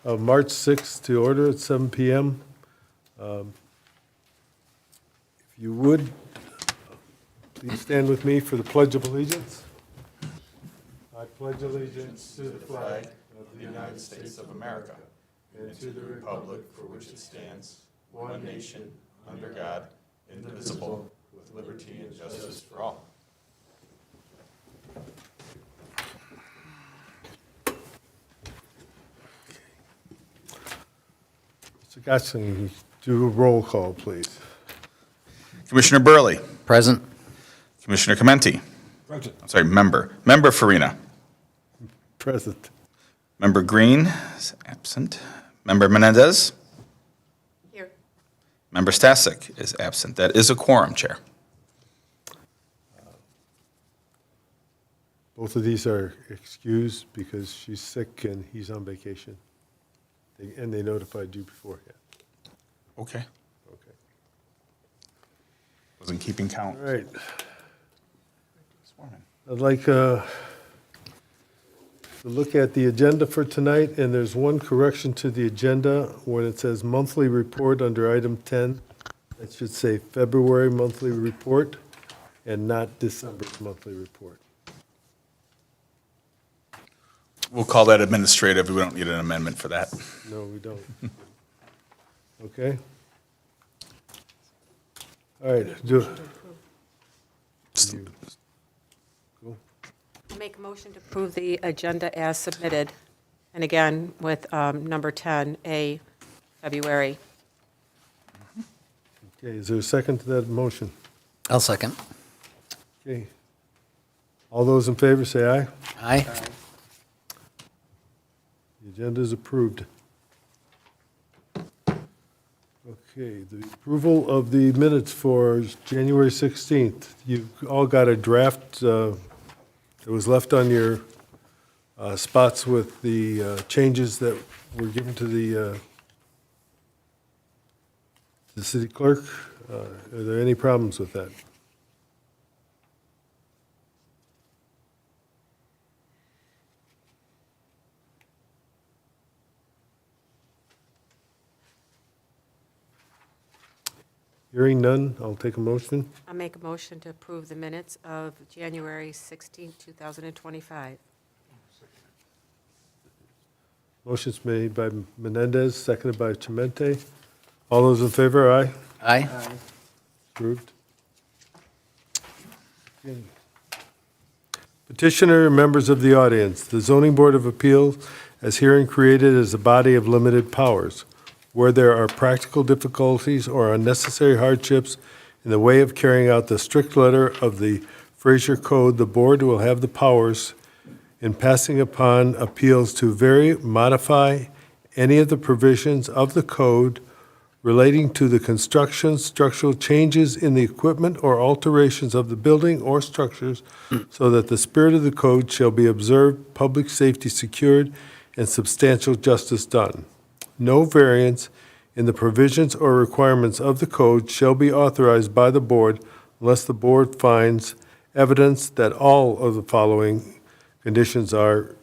of March 6th to order at 7 p.m. If you would, please stand with me for the Pledge of Allegiance. I pledge allegiance to the flag of the United States of America and to the republic for which it stands, one nation, under God, indivisible, with liberty and justice for all. Mr. Gotson, do a roll call, please. Commissioner Burley. Present. Commissioner Commenti. Present. I'm sorry, Member. Member Farina. Present. Member Green is absent. Member Menendez. Here. Member Stasek is absent. That is a quorum, Chair. Both of these are excused because she's sick and he's on vacation. And they notified you beforehand. Okay. Okay. Wasn't keeping count. All right. This morning. I'd like to look at the agenda for tonight, and there's one correction to the agenda when it says monthly report under item 10. It should say February monthly report and not December's monthly report. We'll call that administrative. We don't need an amendment for that. No, we don't. Okay? All right, Cool. Make a motion to approve the agenda as submitted, and again, with number 10A, February. Okay, is there a second to that motion? I'll second. Okay. All those in favor say aye. Aye. The agenda is approved. Okay, the approval of the minutes for January 16th. You all got a draft that was left on your spots with the changes that were given to the city clerk. Are there any problems with that? Hearing none, I'll take a motion. I'll make a motion to approve the minutes of January 16, 2025. Motion's made by Menendez, seconded by Chimente. All those in favor, aye? Aye. Approved. Okay. Petitioner and members of the audience, the Zoning Board of Appeals as hearing created as a body of limited powers. Where there are practical difficulties or unnecessary hardships in the way of carrying out the strict letter of the Fraser Code, the board will have the powers in passing upon appeals to vary, modify any of the provisions of the code relating to the construction, structural changes in the equipment, or alterations of the building or structures so that the spirit of the code shall be observed, public safety secured, and substantial justice done. No variance in the provisions or requirements of the code shall be authorized by the board unless the board finds evidence that all of the following conditions are,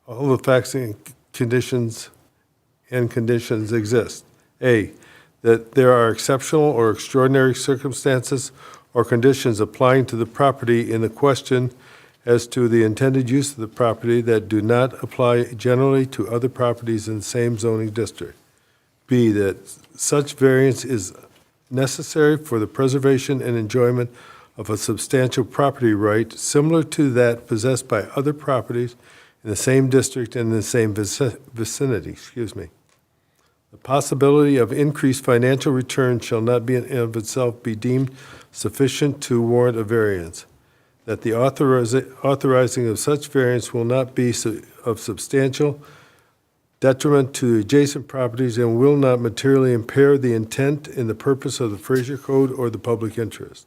all the facts and conditions exist. A, that there are exceptional or extraordinary circumstances or conditions applying to the property in the question as to the intended use of the property that do not apply generally to other properties in the same zoning district. B, that such variance is necessary for the preservation and enjoyment of a substantial property right similar to that possessed by other properties in the same district and in the same vicinity. The possibility of increased financial return shall not be in and of itself be deemed sufficient to warrant a variance. That the authorizing of such variance will not be of substantial detriment to adjacent properties and will not materially impair the intent and the purpose of the Fraser Code or the public interest.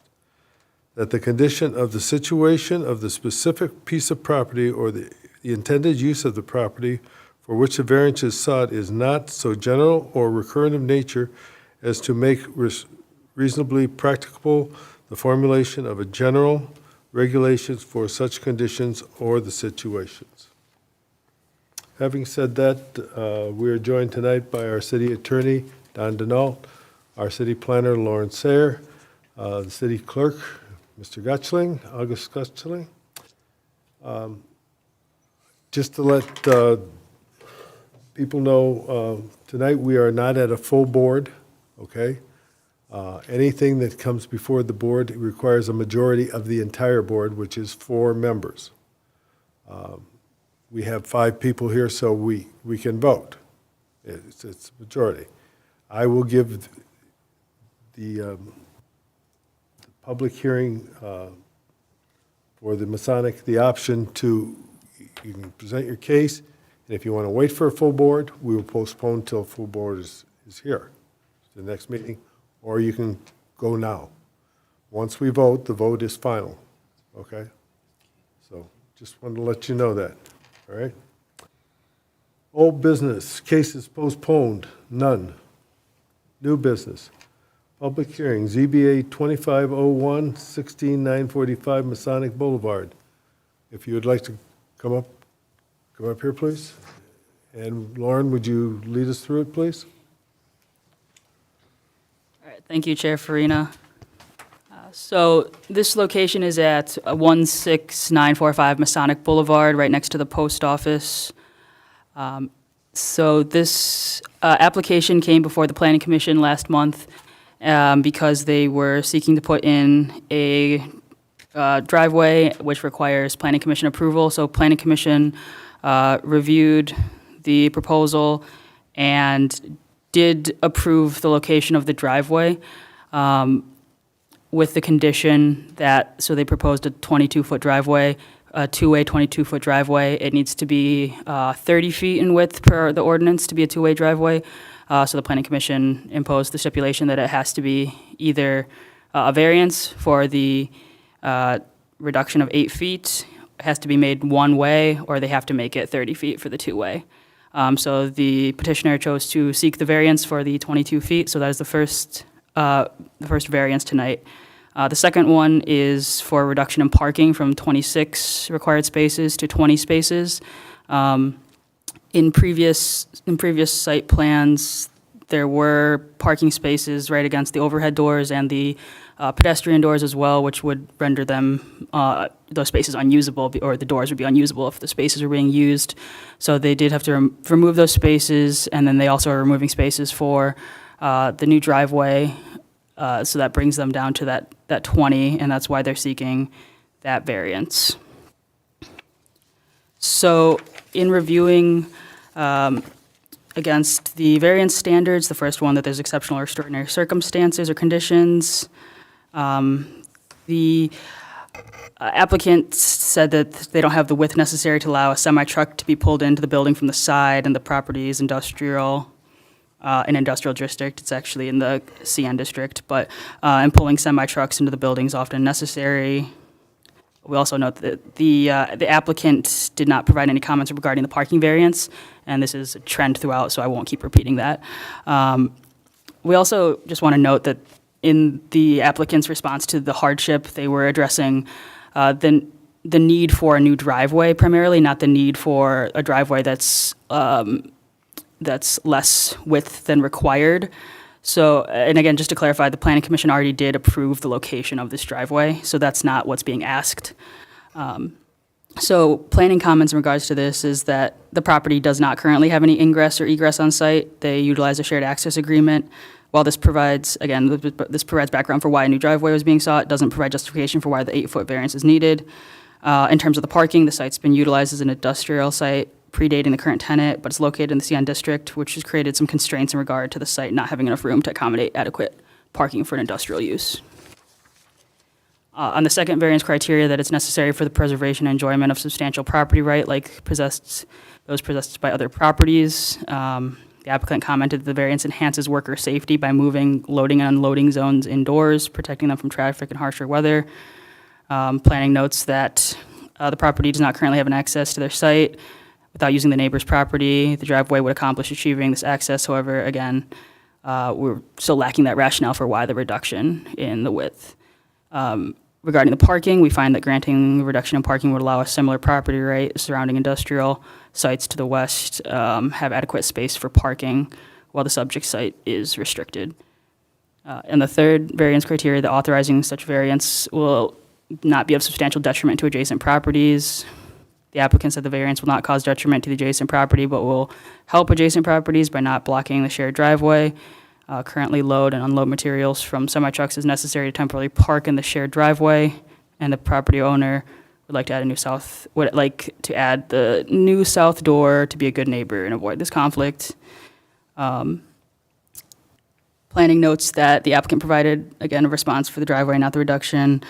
That the condition of the situation of the specific piece of property or the intended use of the property for which the variance is sought is not so general or recurrent of nature as to make reasonably practicable the formulation of a general regulations for such conditions or the situations. Having said that, we are joined tonight by our city attorney, Don Denault, our city planner, Lauren Sayer, the city clerk, Mr. Gutschling, August Gutschling. Just to let people know, tonight we are not at a full board, okay? Anything that comes before the board requires a majority of the entire board, which is 4 members. We have 5 people here, so we can vote. It's majority. I will give the public hearing for the Masonic the option to, you can present your case, and if you want to wait for a full board, we will postpone till a full board is here, the next meeting, or you can go now. Once we vote, the vote is final, okay? So just wanted to let you know that, all right? Old business, cases postponed, none. New business, public hearing, ZBA 2501, 16945 Masonic Boulevard. If you would like to come up here, please. And Lauren, would you lead us through it, please? All right, thank you, Chair Farina. So this location is at 16945 Masonic Boulevard, right next to the post office. So this application came before the Planning Commission last month because they were seeking to put in a driveway which requires Planning Commission approval. So Planning Commission reviewed the proposal and did approve the location of the driveway with the condition that, so they proposed a 22-foot driveway, a two-way 22-foot driveway. It needs to be 30 feet in width per the ordinance to be a two-way driveway. So the Planning Commission imposed the stipulation that it has to be either a variance for the reduction of 8 feet, it has to be made one way, or they have to make it 30 feet for the two-way. So the petitioner chose to seek the variance for the 22 feet, so that is the first variance tonight. The second one is for a reduction in parking from 26 required spaces to 20 spaces. In previous site plans, there were parking spaces right against the overhead doors and the pedestrian doors as well, which would render them, those spaces unusable, or the doors would be unusable if the spaces were being used. So they did have to remove those spaces, and then they also are removing spaces for the new driveway. So that brings them down to that 20, and that's why they're seeking that variance. So in reviewing against the variance standards, the first one, that there's exceptional or extraordinary circumstances or conditions, the applicant said that they don't have the width necessary to allow a semi-truck to be pulled into the building from the side, and the property is industrial. An industrial district, it's actually in the CN district, but and pulling semi-trucks into the building is often necessary. We also note that the applicant did not provide any comments regarding the parking variance, and this is a trend throughout, so I won't keep repeating that. We also just want to note that in the applicant's response to the hardship, they were addressing the need for a new driveway primarily, not the need for a driveway that's less width than required. So, and again, just to clarify, the Planning Commission already did approve the location of this driveway, so that's not what's being asked. So planning comments in regards to this is that the property does not currently have any ingress or egress on site. They utilize a shared access agreement. While this provides, again, this provides background for why a new driveway was being sought, it doesn't provide justification for why the 8-foot variance is needed. In terms of the parking, the site's been utilized as an industrial site predating the current tenant, but it's located in the CN district, which has created some constraints in regard to the site not having enough room to accommodate adequate parking for an industrial use. On the second variance criteria, that it's necessary for the preservation and enjoyment of substantial property right, like those possessed by other properties. The applicant commented that the variance enhances worker safety by moving loading and unloading zones indoors, protecting them from traffic and harsher weather. Planning notes that the property does not currently have an access to their site. Without using the neighbor's property, the driveway would accomplish achieving this access. However, again, we're still lacking that rationale for why the reduction in the width. Regarding the parking, we find that granting a reduction in parking would allow a similar property right surrounding industrial sites to the west have adequate space for parking while the subject site is restricted. And the third variance criteria, that authorizing such variance will not be of substantial detriment to adjacent properties. The applicant said the variance will not cause detriment to the adjacent property, but will help adjacent properties by not blocking the shared driveway. Currently, load and unload materials from semi-trucks is necessary to temporarily park in the shared driveway, and the property owner would like to add the new south door to be a good neighbor and avoid this conflict. Planning notes that the applicant provided, again, a response for the driveway, not the reduction.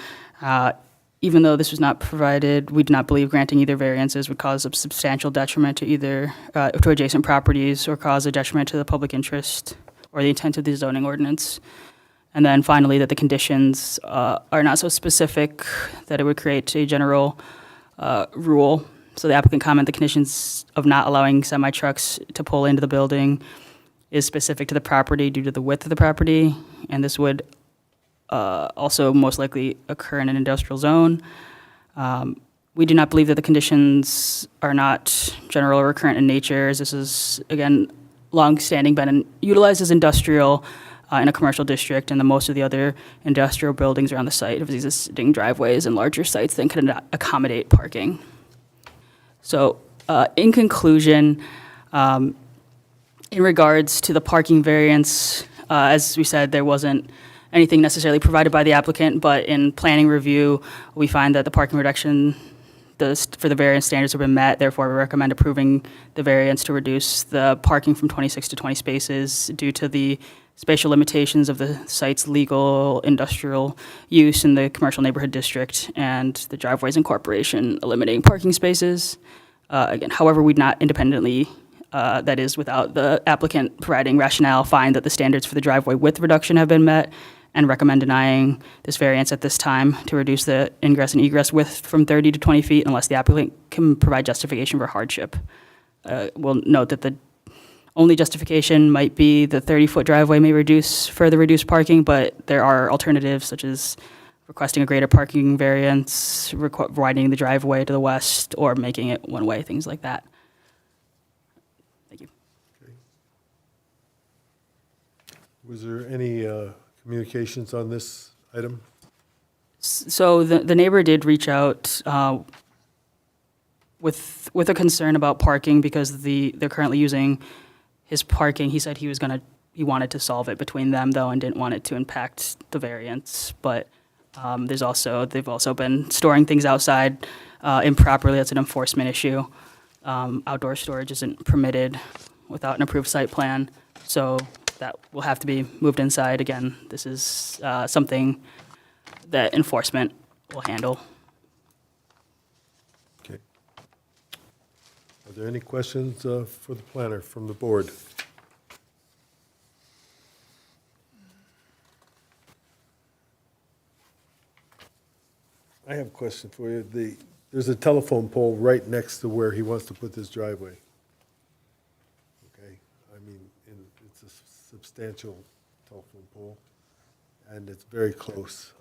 Even though this was not provided, we do not believe granting either variances would cause a substantial detriment to to adjacent properties or cause a detriment to the public interest or the intent of the zoning ordinance. And then finally, that the conditions are not so specific that it would create a general rule. So the applicant commented the conditions of not allowing semi-trucks to pull into the building is specific to the property due to the width of the property, and this would also most likely occur in an industrial zone. We do not believe that the conditions are not general or recurrent in nature, as this is, again, long-standing, been utilized as industrial in a commercial district, and most of the other industrial buildings around the site have existing driveways and larger sites that can accommodate parking. So, in conclusion, in regards to the parking variance, as we said, there wasn't anything necessarily provided by the applicant, but in planning review, we find that the parking reduction for the variance standards have been met. Therefore, we recommend approving the variance to reduce the parking from 26 to 20 spaces due to the spatial limitations of the site's legal industrial use in the commercial neighborhood district and the driveways incorporation eliminating parking spaces. Again, however, we'd not independently, that is without the applicant providing rationale, find that the standards for the driveway width reduction have been met, and recommend denying this variance at this time to reduce the ingress and egress width from 30 to 20 feet unless the applicant can provide justification for hardship. We'll note that the only justification might be the 30-foot driveway may further reduce parking, but there are alternatives such as requesting a greater parking variance, widening the driveway to the west, or making it one-way, things like that. Thank you. Was there any communications on this item? So the neighbor did reach out with a concern about parking because they're currently using his parking. He said he wanted to solve it between them though, and didn't want it to impact the variance. But they've also been storing things outside improperly. That's an enforcement issue. Outdoor storage isn't permitted without an approved site plan, so that will have to be moved inside. Again, this is something that enforcement will handle. Okay. Are there any questions for the planner from the board? I have a question for you. There's a telephone pole right next to where he wants to put this driveway. Okay, I mean, it's a substantial telephone pole, and it's very close.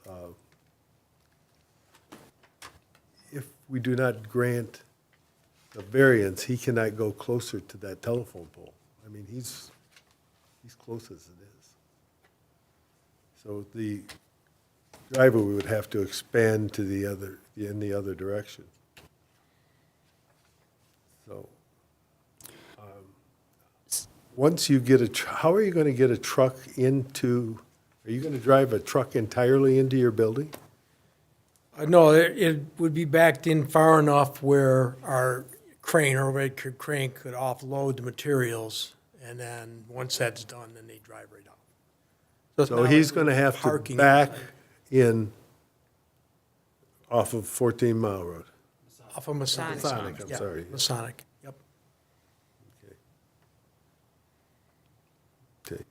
If we do not grant the variance, he cannot go closer to that telephone pole. I mean, he's close as it is. So the driveway would have to expand to in the other direction. So, once you get how are you going to get a truck into, are you going to drive a truck entirely into your building? No, it would be backed in far enough where our crane, or overhead crane, could offload the materials, and then once that's done, then they drive right out. it's So not he's like going to have to parking back in off of 14 Mile Road. Off of Masonic. Masonic, I'm Yeah, sorry. Masonic, yep. Okay. Okay.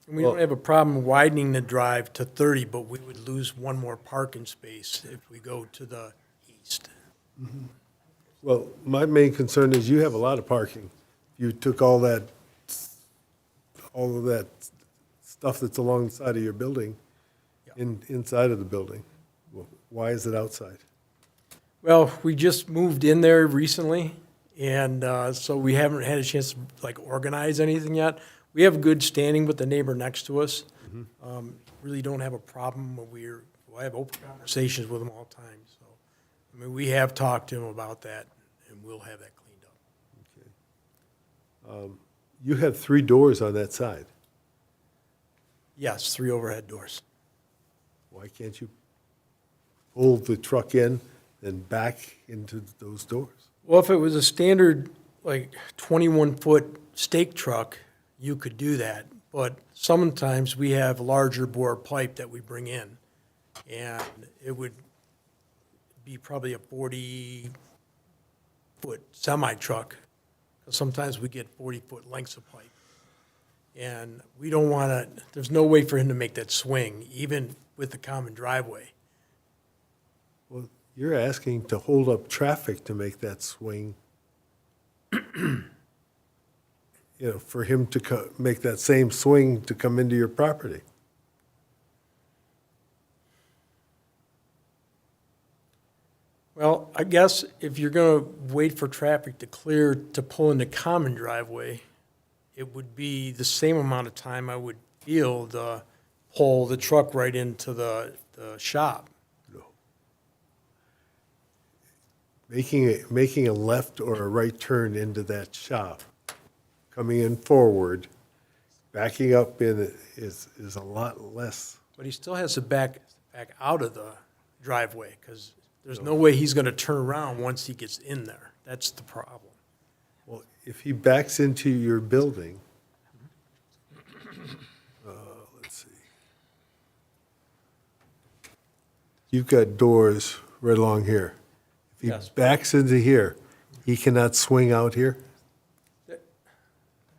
And we Well- don't have a problem widening the drive to 30, but we would lose one more parking space if we go to the east. Well, my main concern is you have a lot of parking. You took all of that stuff that's along the side of your building inside of the building? Why is it outside? Well, we just moved in there recently, and so we haven't had a chance to like organize anything yet. We have good standing with the neighbor next to us. Really don't have a problem. I have open conversations with him all the time. So, I mean, we have talked to him about that, and we'll have that cleaned up. You have 3 doors on that side. Yes, 3 overhead doors. Why can't you pull the truck in and back into those doors? Well, if it was a standard, like 21-foot stake truck, you could do that. But sometimes we have larger bore pipe that we bring in, and it would be probably a 40-foot semi-truck. Sometimes we get 40-foot lengths of pipe. And we don't want to, there's no way for him to make that swing, even with the common driveway. Well, you're asking to hold up traffic to make that swing. For him to make that same swing to come into your property. Well, I guess if you're going to wait for traffic to clear to pull in the common driveway, it would be the same amount of time I would feel to pull the truck right into the shop. Making a left or a right turn into that shop, coming in forward, backing up in it is a lot less. But he still has to back out of the driveway, because there's no way he's going to turn around once he gets in there. That's the problem. Well, if he backs into your building, let's see. You've got doors right along here. If he Yes. backs into here, he cannot swing out here?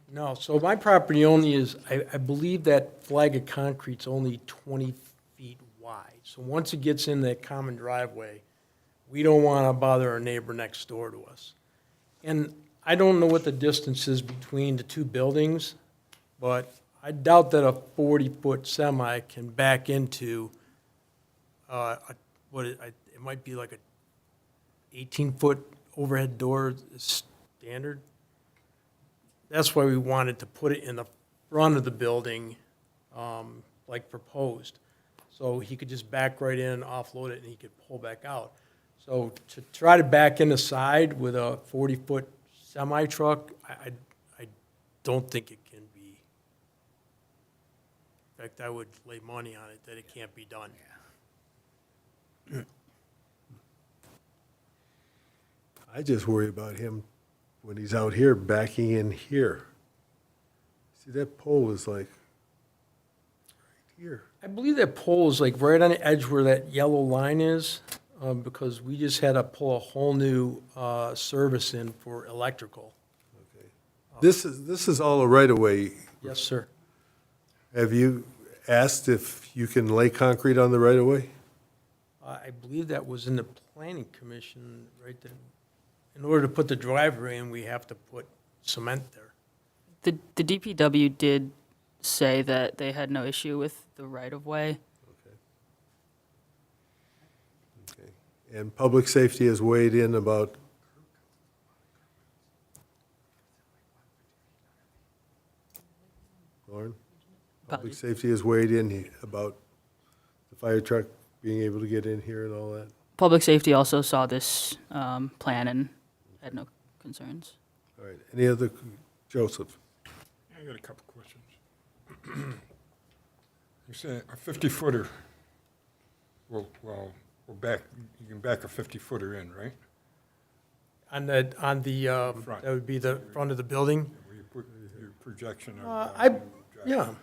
No, so my property only is, I believe that flag of concrete's only 20 feet wide. So once it gets in that common driveway, we don't want to bother our neighbor next door to us. And I don't know what the distance is between the 2 buildings, but I doubt that a 40-foot semi can back into, it might be like a 18-foot overhead door standard. That's why we wanted to put it in the front of the building, like proposed. So he could just back right in, offload it, and he could pull back out. So to try to back in the side with a 40-foot semi-truck, I don't think it can be. In fact, I would lay money on it that it can't be done. I just worry about him when he's out here backing in here. See, that pole is like right here. I believe that pole is like right on the edge where that yellow line is, because we just had to pull a whole new service in for electrical. Okay. This is all a right-of-way. Yes, sir. Have you asked if you can lay concrete on the right-of-way? I believe that was in the planning commission right there. In order to put the driveway in, we have to put cement there. The DPW did say that they had no issue with the right-of-way. Okay. And public safety has weighed in about, Lauren? Public safety has weighed in about the fire truck being able to get in here and all that? Public safety also saw this plan and had no concerns. All right. Any other, Joseph? I got a couple questions. You say a 50-footer, well, back, you can back a 50-footer in, right? On the, Front. that would be the front of the building? Where you put your projection of. Yeah,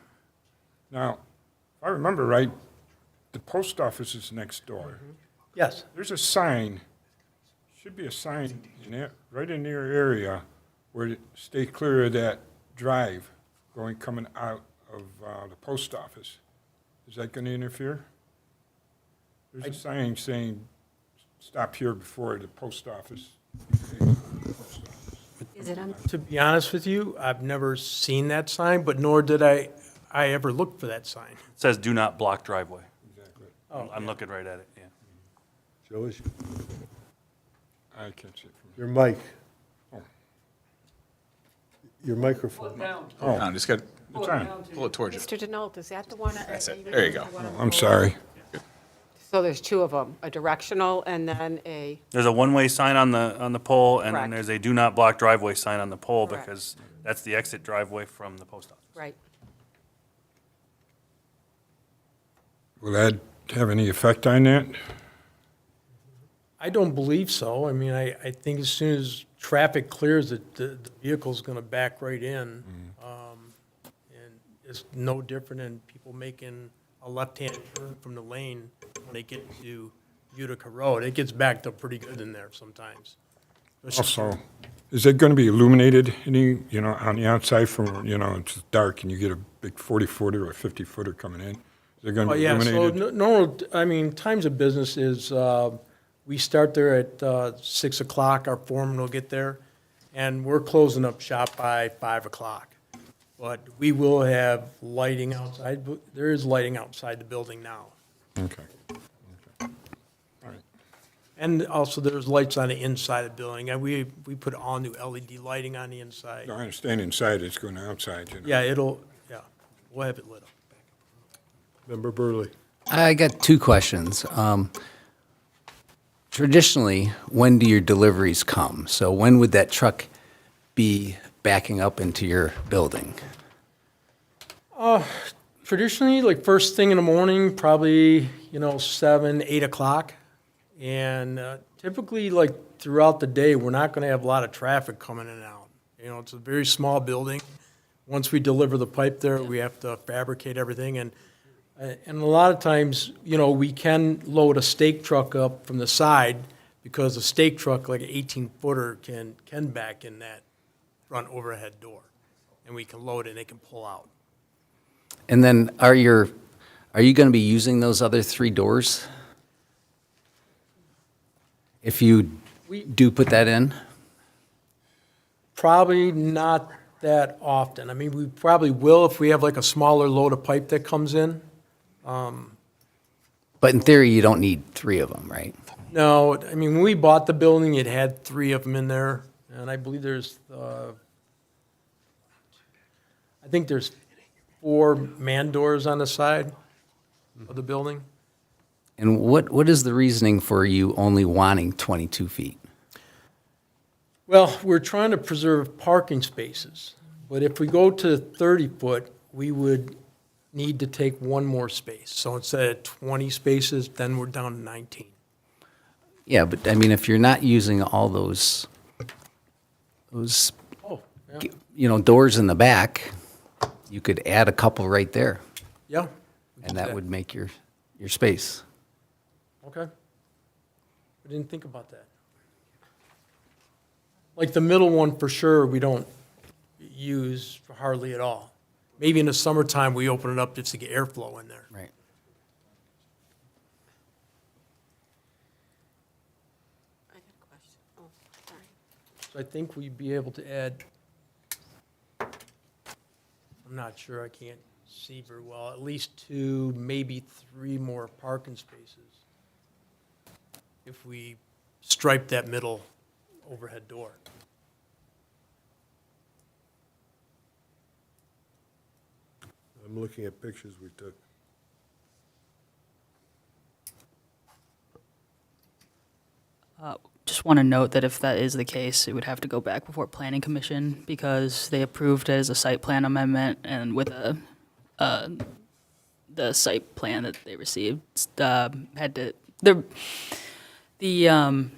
Now, if I remember right, the post office is next door. yes. There's a sign, should be a sign in there, right in your area, where it stay clear of that drive coming out of the post office. Is that going to interfere? There's a sign saying, stop here before the post office. Is it on? To be honest with you, I've never seen that sign, but nor did I ever look for that sign. It says do not block driveway. I'm looking right at it, yeah. Joe, is I can't see it from your mic. Oh. Your microphone. No, just got, It's on. pull it towards you. Mr. Denault, is that the one? That's it. There you go. I'm sorry. So there's two of them, a directional and then a, There's a one-way sign on the pole, and then Correct. there's a do not block driveway sign on the pole, Correct. because that's the exit driveway from the post office. right. Will that have any effect on that? I don't believe so. I mean, I think as soon as traffic clears, it, the vehicle's gonna back right in. And it's no different than people making a left-hand turn from the lane when they get to Utica Road. It gets backed up pretty good in there sometimes. Also, is it going to be illuminated any, on the outside from, it's dark and you get a big 40-footer or a 50-footer coming in? Is it going to Oh, be yeah, so, illuminated? no, I mean, times of business is, we start there at 6 o'clock, our foreman will get there, and we're closing up shop by 5 o'clock. But we will have lighting outside, there is lighting outside the building now. Okay. All right. And also, there's lights on the inside of the building, and we put all new LED lighting on the inside. No, I understand inside, it's going outside, Yeah, we'll have it lit up. Member Burley. I got two questions. Traditionally, when do your deliveries come? So when would that truck be backing up into your building? Traditionally, like first thing in the morning, probably, 7, 8 o'clock. And typically, like throughout the day, we're not going to have a lot of traffic coming in and out. It's a very small building. Once we deliver the pipe there, we have to fabricate everything. And a lot of times, we can load a stake truck up from the side because a stake truck, like an 18-footer, can back in that front overhead door. And we can load it and it can pull out. And then are you going to be using those other 3 doors? If you do put that in? Probably not that often. I mean, we probably will if we have like a smaller load of pipe that comes in. But in theory, you don't need 3 of them, right? No, I mean, when we bought the building, it had 3 of them in there, and I believe there's, I think there's 4 man doors on the side of the building. And what is the reasoning for you only wanting 22 feet? Well, we're trying to preserve parking spaces, but if we go to 30-foot, we would need to take 1 more space. So instead of 20 spaces, then we're down to 19. Yeah, but I mean, if you're not using all those, Oh, yeah. doors in the back, you could add a couple right there, Yeah. we and do that would make your space. Okay. I didn't think about that. Like the middle one, for sure, we don't use hardly at all. Maybe in the summertime, we open it up just to get airflow in there. Right. I got a question. Oh, sorry. So I think we'd be able to add, I'm not sure, I can't see very well, at least 2, maybe 3 more parking spaces if we stripe that middle overhead door. I'm looking at pictures we took. Just want to note that if that is the case, it would have to go back before Planning Commission because they approved it as a site plan amendment and with the site plan that they received had to, the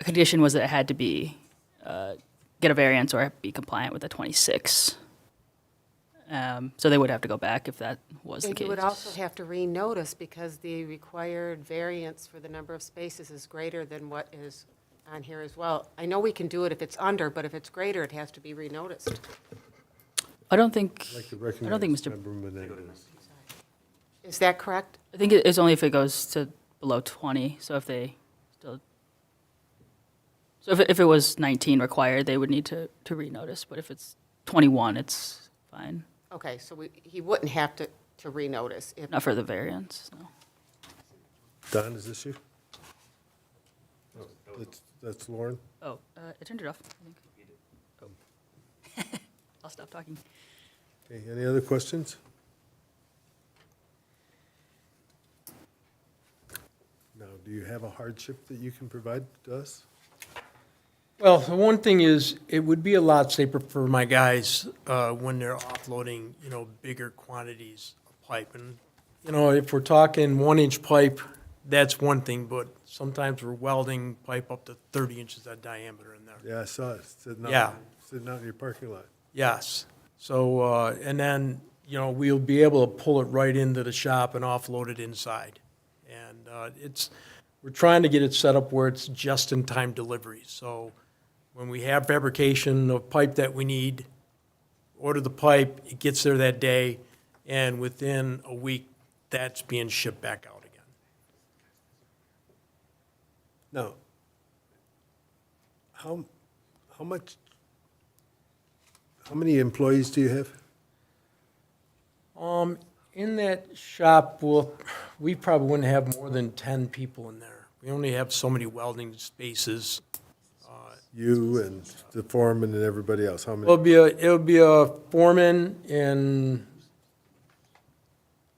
condition was that it had to be, get a variance or be compliant with the 26. So they would have to go back if that was the And case. you would also have to renotice because the required variance for the number of spaces is greater than what is on here as well. I know we can do it if it's under, but if it's greater, it has to be renoticed. I don't think, I'd like to I don't think recognize Mr. Member Menendez. Is that correct? I think it's only if it goes to below 20, so if they still, so if it was 19 required, they would need to renotice, but if it's 21, it's fine. Okay, so he wouldn't have to to renotice. If Not for the variance, no. Don, is this you? No, that's Lauren? Oh, I turned it off, I think. Oh. I'll stop talking. Okay, any other questions? Now, do you have a hardship that you can provide to us? Well, the one thing is, it would be a lot safer for my guys when they're offloading, bigger quantities of pipe. And, if we're talking 1-inch pipe, that's one thing, but sometimes we're welding pipe up to 30 inches of diameter in there. Yeah, I saw it sitting Yeah. out, sitting out in your parking lot. Yes. So, and then, we'll be able to pull it right into the shop and offload it inside. And we're trying to get it set up where it's just-in-time delivery. So when we have fabrication of pipe that we need, order the pipe, it gets there that day, and within a week, that's being shipped back out again. Now, how many employees do you have? In that shop, we probably wouldn't have more than 10 people in there. We only have so many welding spaces. You and the foreman and everybody else, how many? It'll be a foreman and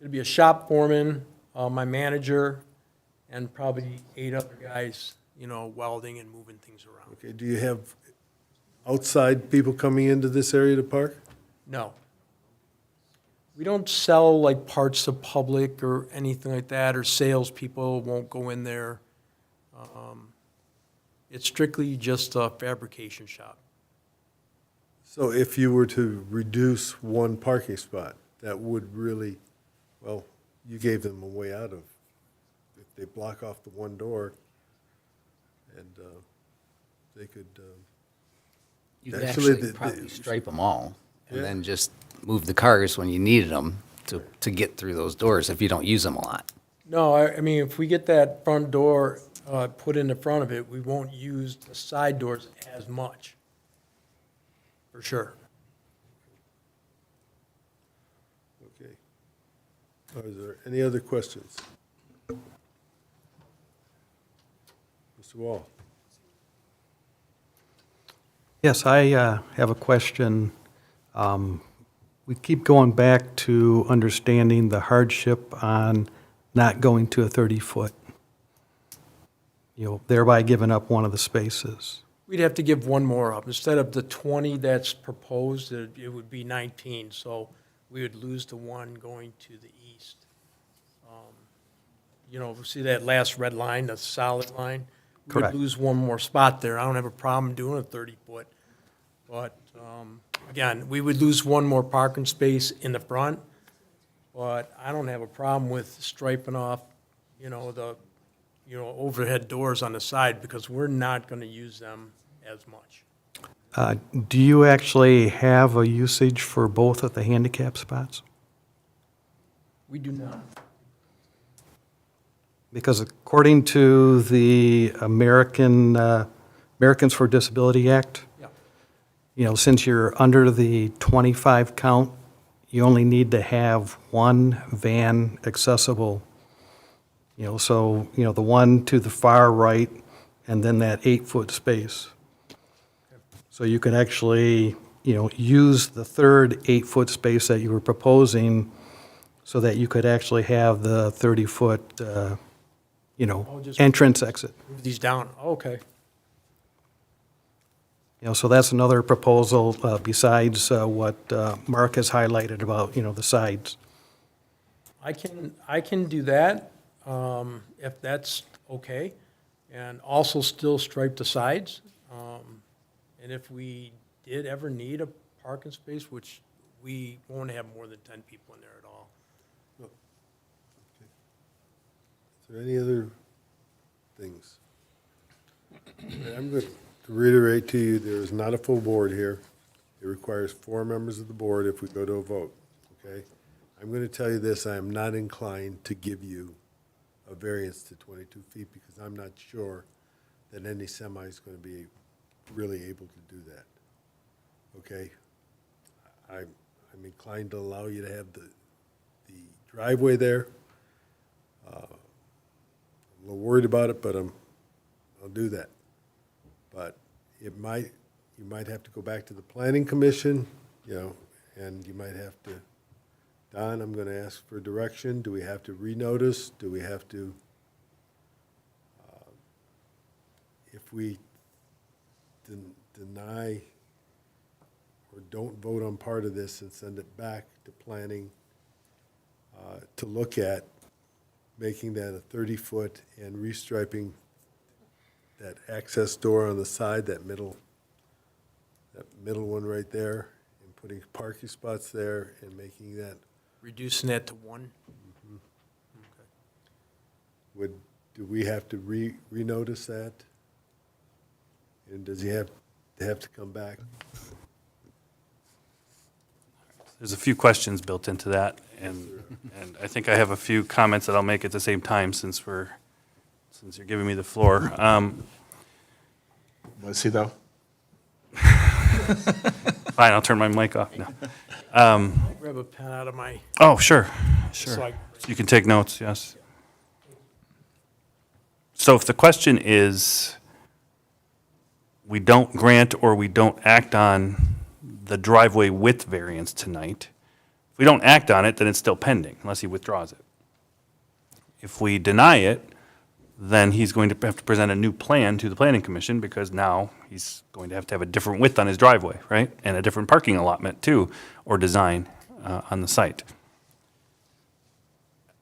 it'll be a shop foreman, my manager, and probably 8 other guys, welding and moving things around. Okay, do you have outside people coming into this area to park? No. We don't sell like parts to public or anything like that, or salespeople won't go in there. It's strictly just a fabrication shop. So if you were to reduce one parking spot, that would really, well, you gave them a way out of, if they block off the one door, and they could, You could Actually, actually probably stripe them all, and Yeah. then just move the cars when you needed them to get through those doors if you don't use them a lot. No, I mean, if we get that front door put in the front of it, we won't use the side doors as much, for sure. okay. Are there any other questions? Mr. Wall? Yes, I have a question. We keep going back to understanding the hardship on not going to a 30-foot, thereby giving up one of the spaces. We'd have to give one more up. Instead of the 20 that's proposed, it would be 19, so we would lose the one going to the east. See that last red line, the solid line? Correct. We'd lose one more spot there. I don't have a problem doing a 30-foot, but, again, we would lose one more parking space in the front, but I don't have a problem with striping off, the overhead doors on the side, because we're not going to use them as much. Do you actually have a usage for both of the handicap spots? We do not. Because according to the Americans for Disability Act, Yeah. Since you're under the 25 count, you only need to have one van accessible. So, the one to the far right and then that 8-foot space. So you could actually, use the third 8-foot space that you were proposing so that you could actually have the 30-foot, just- entrance exit. Move these down. Okay. So that's another proposal besides what Mark has highlighted about, the sides. I can do that, if that's okay, and also still stripe the sides. And if we did ever need a parking space, which we won't have more than 10 people in there at all. Is there any other things? I'm going to reiterate to you, there is not a full board here. It requires 4 members of the board if we go to a vote, okay? I'm going to tell you this, I am not inclined to give you a variance to 22 feet because I'm not sure that any semi is going to be really able to do that, okay? I'm inclined to allow you to have the driveway there. I'm a little worried about it, but I'll do that. But you might have to go back to the planning commission, and you might have to, Don, I'm gonna ask for direction. Do we have to renotice? Do we have to, if we deny or don't vote on part of this and send it back to planning to look at making that a 30-foot and restriping that access door on the side, that middle one right there, and putting parking spots there and making that, Reducing that to one? do we have to renotice that? And does he have to come back? There's a few questions built into that, and I think I have a few comments that I'll make at the same time since you're giving me the floor. Was he though? Fine, I'll turn my mic off now. Grab a pen out of my, Oh, sure, so sure. I, You can take notes, yes. So if the question is, we don't grant or we don't act on the driveway width variance tonight, if we don't act on it, then it's still pending, unless he withdraws it. If we deny it, then he's going to have to present a new plan to the planning commission, because now he's going to have a different width on his driveway, right? And a different parking allotment too, or design on the site.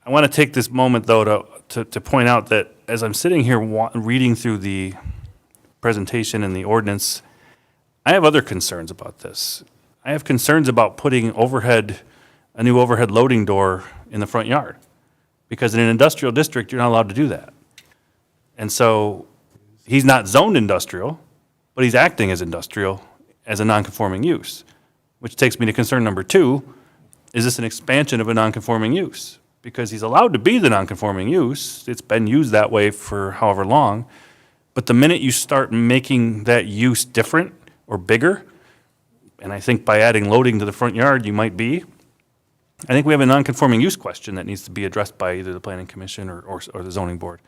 I want to take this moment, though, to point out that as I'm sitting here reading through the presentation and the ordinance, I have other concerns about this. I have concerns about putting a new overhead loading door in the front yard, because in an industrial district, you're not allowed to do that. And so he's not zoned industrial, but he's acting as industrial as a nonconforming use, which takes me to concern number 2. Is this an expansion of a nonconforming use? Because he's allowed to be the nonconforming use. It's been used that way for however long. But the minute you start making that use different or bigger, and I think by adding loading to the front yard, you might be, I think we have a nonconforming use question that needs to be addressed by either the planning commission or the zoning board.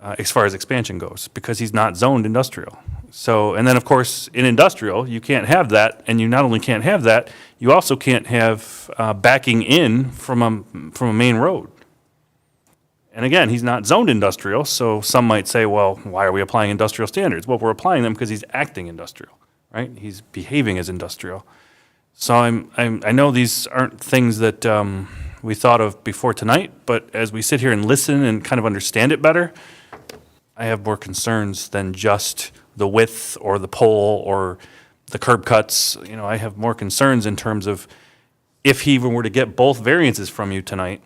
As far as expansion goes, because he's not zoned industrial. So, and then of course, in industrial, you can't have that, and you not only can't have that, you also can't have backing in from a main road. And again, he's not zoned industrial, so some might say, well, why are we applying industrial standards? Well, we're applying them because he's acting industrial, right? He's behaving as industrial. So I know these aren't things that we thought of before tonight, but as we sit here and listen and kind of understand it better, I have more concerns than just the width or the pole or the curb cuts. I have more concerns in terms of if he even were to get both variances from you tonight,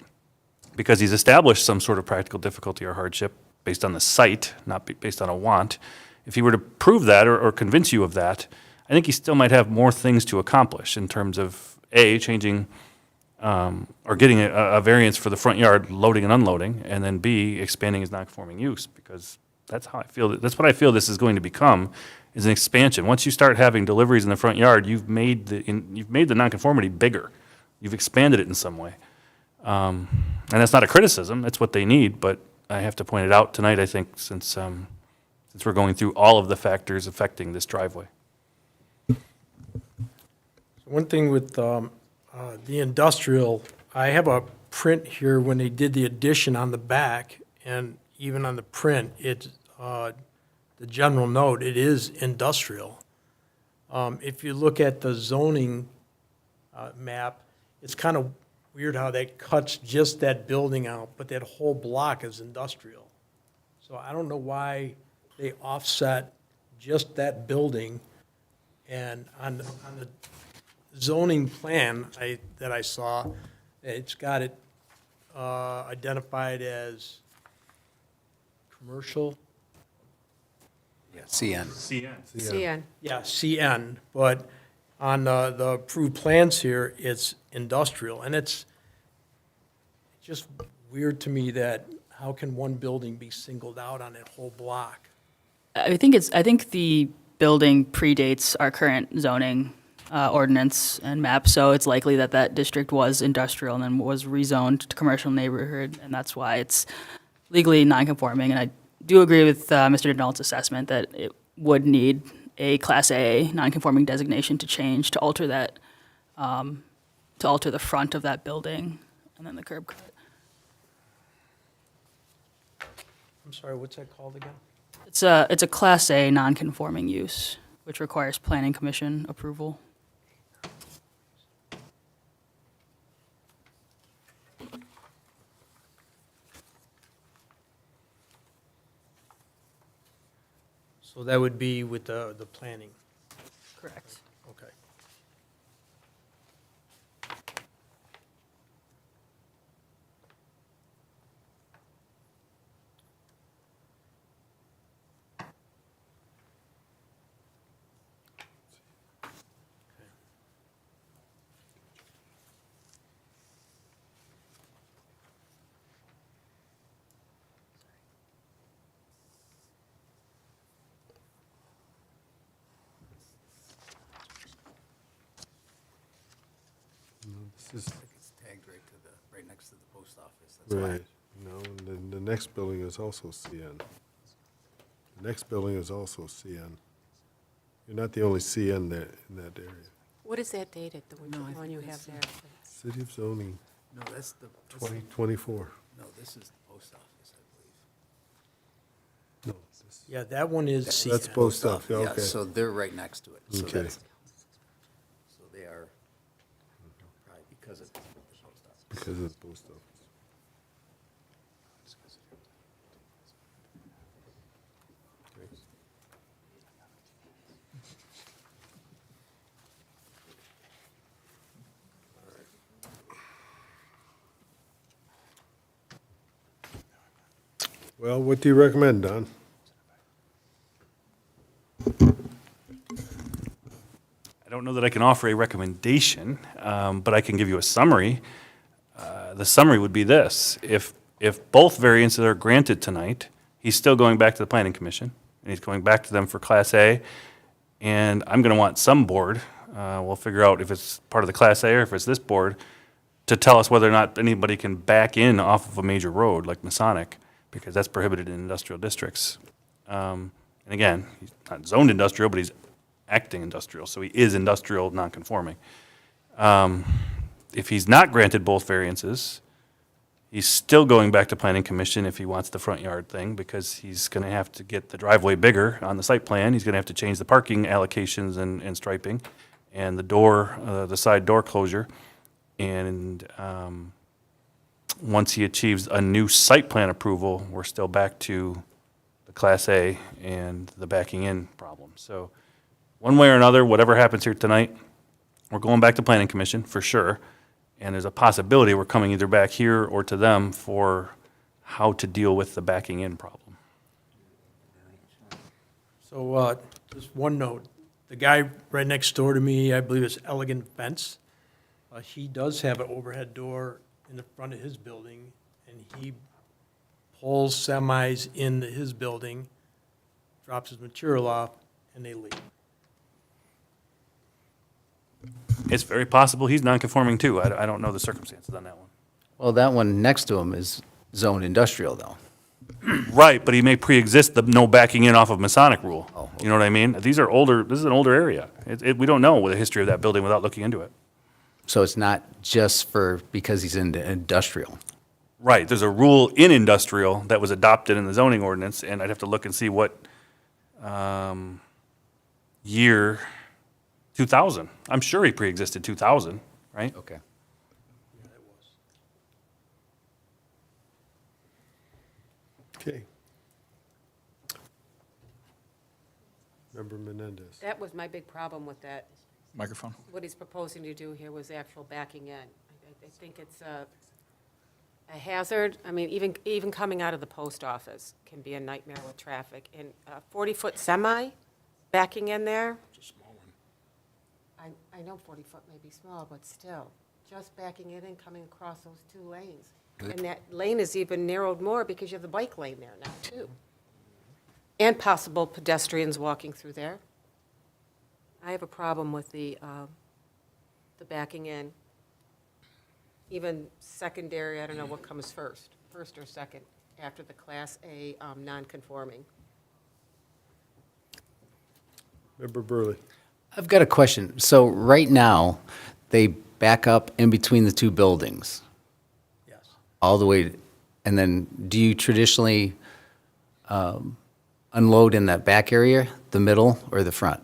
because he's established some sort of practical difficulty or hardship based on the site, not based on a want. If he were to prove that or convince you of that, I think he still might have more things to accomplish in terms of A, changing or getting a variance for the front yard loading and unloading, and then B, expanding his non-conforming use, because that's how I feel. That's what I feel this is going to become, is an expansion. Once you start having deliveries in the front yard, you've made the nonconformity bigger. You've expanded it in some way, and that's not a criticism. That's what they need. But I have to point it out tonight, I think, since we're going through all of the factors affecting this driveway. one thing with the industrial, I have a print here when they did the addition on the back, and even on the print, it's, the general note, it is industrial. If you look at the zoning map, it's kind of weird how that cuts just that building out, but that whole block is industrial. So I don't know why they offset just that building. And on the zoning plan that I saw, it's got it identified as commercial. Yeah, CN. CN. Yeah, CN, but on the approved plans here, it's industrial, and it's just weird to me that how can one building be singled out on that whole block? I think the building predates our current zoning ordinance and map, so it's likely that that district was industrial and then was rezoned to commercial neighborhood, and that's why it's legally non-conforming. And I do agree with Mr. Denault's assessment that it would need a Class A non-conforming designation to change, to alter that, to alter the front of that building and then the curb cut. I'm sorry, what's that called again? It's a Class A non-conforming use, which requires planning commission approval. So that would be with the planning, Correct. okay. This is, It's tagged right next to the post office. That's why. right, no, and then the next building is also CN. The next building is also CN. You're not the only CN there, in that area. What is that dated, the No, I one think you that's, have there? City of Zoning, No, that's the, 2024. no, this is the post office, I believe. No, this- Yeah, that one is CN. that's post office, Yeah, okay. so they're right next to it. So Okay. that's- So they are, probably because of the post office. Because of the post office. Well, what do you recommend, Don? I don't know that I can offer a recommendation, but I can give you a summary. The summary would be this: if both variances are granted tonight, he's still going back to the planning commission, and he's going back to them for Class A. And I'm going to want some board. We'll figure out if it's part of the Class A or if it's this board to tell us whether or not anybody can back in off of a major road like Masonic, because that's prohibited in industrial districts. And again, he's not zoned industrial, but he's acting industrial, so he is industrial non-conforming. If he's not granted both variances, he's still going back to planning commission if he wants the front yard thing, because he's gonna have to get the driveway bigger on the site plan. He's gonna have to change the parking allocations and striping, and the door, the side door closure. And, once he achieves a new site plan approval, we're still back to the Class A and the backing in problem. So, one way or another, whatever happens here tonight, we're going back to planning commission for sure. And there's a possibility we're coming either back here or to them for how to deal with the backing in problem. So, just one note, the guy right next door to me, I believe it's Elegant Fence. He does have an overhead door in the front of his building, and he pulls semis into his building, drops his material off, and they leave. It's very possible he's non-conforming too. I don't know the circumstances on that one. Well, that one next to him is zoned industrial, though. Right, but he may pre-exist the no backing in off of Masonic rule. Oh, You know what I mean? These are older, this is an older area. We don't know the history of that building without looking into it. So it's not just because he's into industrial. Right, there's a rule in industrial that was adopted in the zoning ordinance, and I'd have to look and see what, year, 2000. I'm sure he pre-existed 2000, right? Okay. Okay. Member Menendez. That was my big problem with that. Microphone. What he's proposing to do here was actual backing in. I think it's a hazard. I mean, even coming out of the post office can be a nightmare with traffic. And a 40-foot semi backing in there, I know 40-foot may be small, but still, just backing it in, coming across those two lanes. And that lane is even narrowed more because you have the bike lane there now, too. And possible pedestrians walking through there. I have a problem with the backing in. Even secondary, I don't know what comes first or second, after the Class A non-conforming. Member Burley. I've got a question. So right now, they back up in between the two buildings, Yes. all the way, and then do you traditionally unload in that back area, the middle, or the front?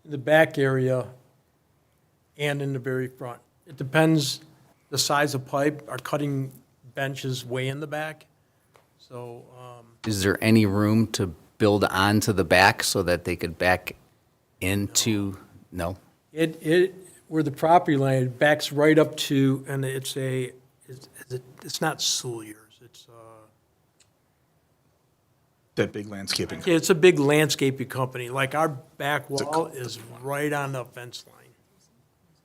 In the back area and in the very front. It depends the size of pipe. Our cutting bench is way in the back, so, Is there any room to build onto the back so that they could back into, no? where the property line it backs right up to, and it's not Suliers, That big landscaping. it's a big landscaping company. Like our back wall is right on the fence line.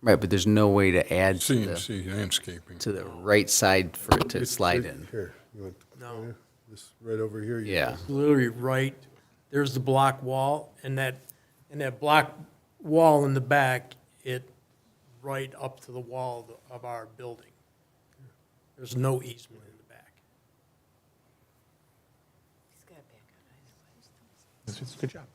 Right, but there's no way to add to CNC landscaping. the right side for it to slide in. Here, you want the No. pointer? This right over here? you Yeah. Literally right, there's the block wall, and that block wall in the back, it right up to the wall of our building. There's no easement in the back. He's got to back out. It's a good job.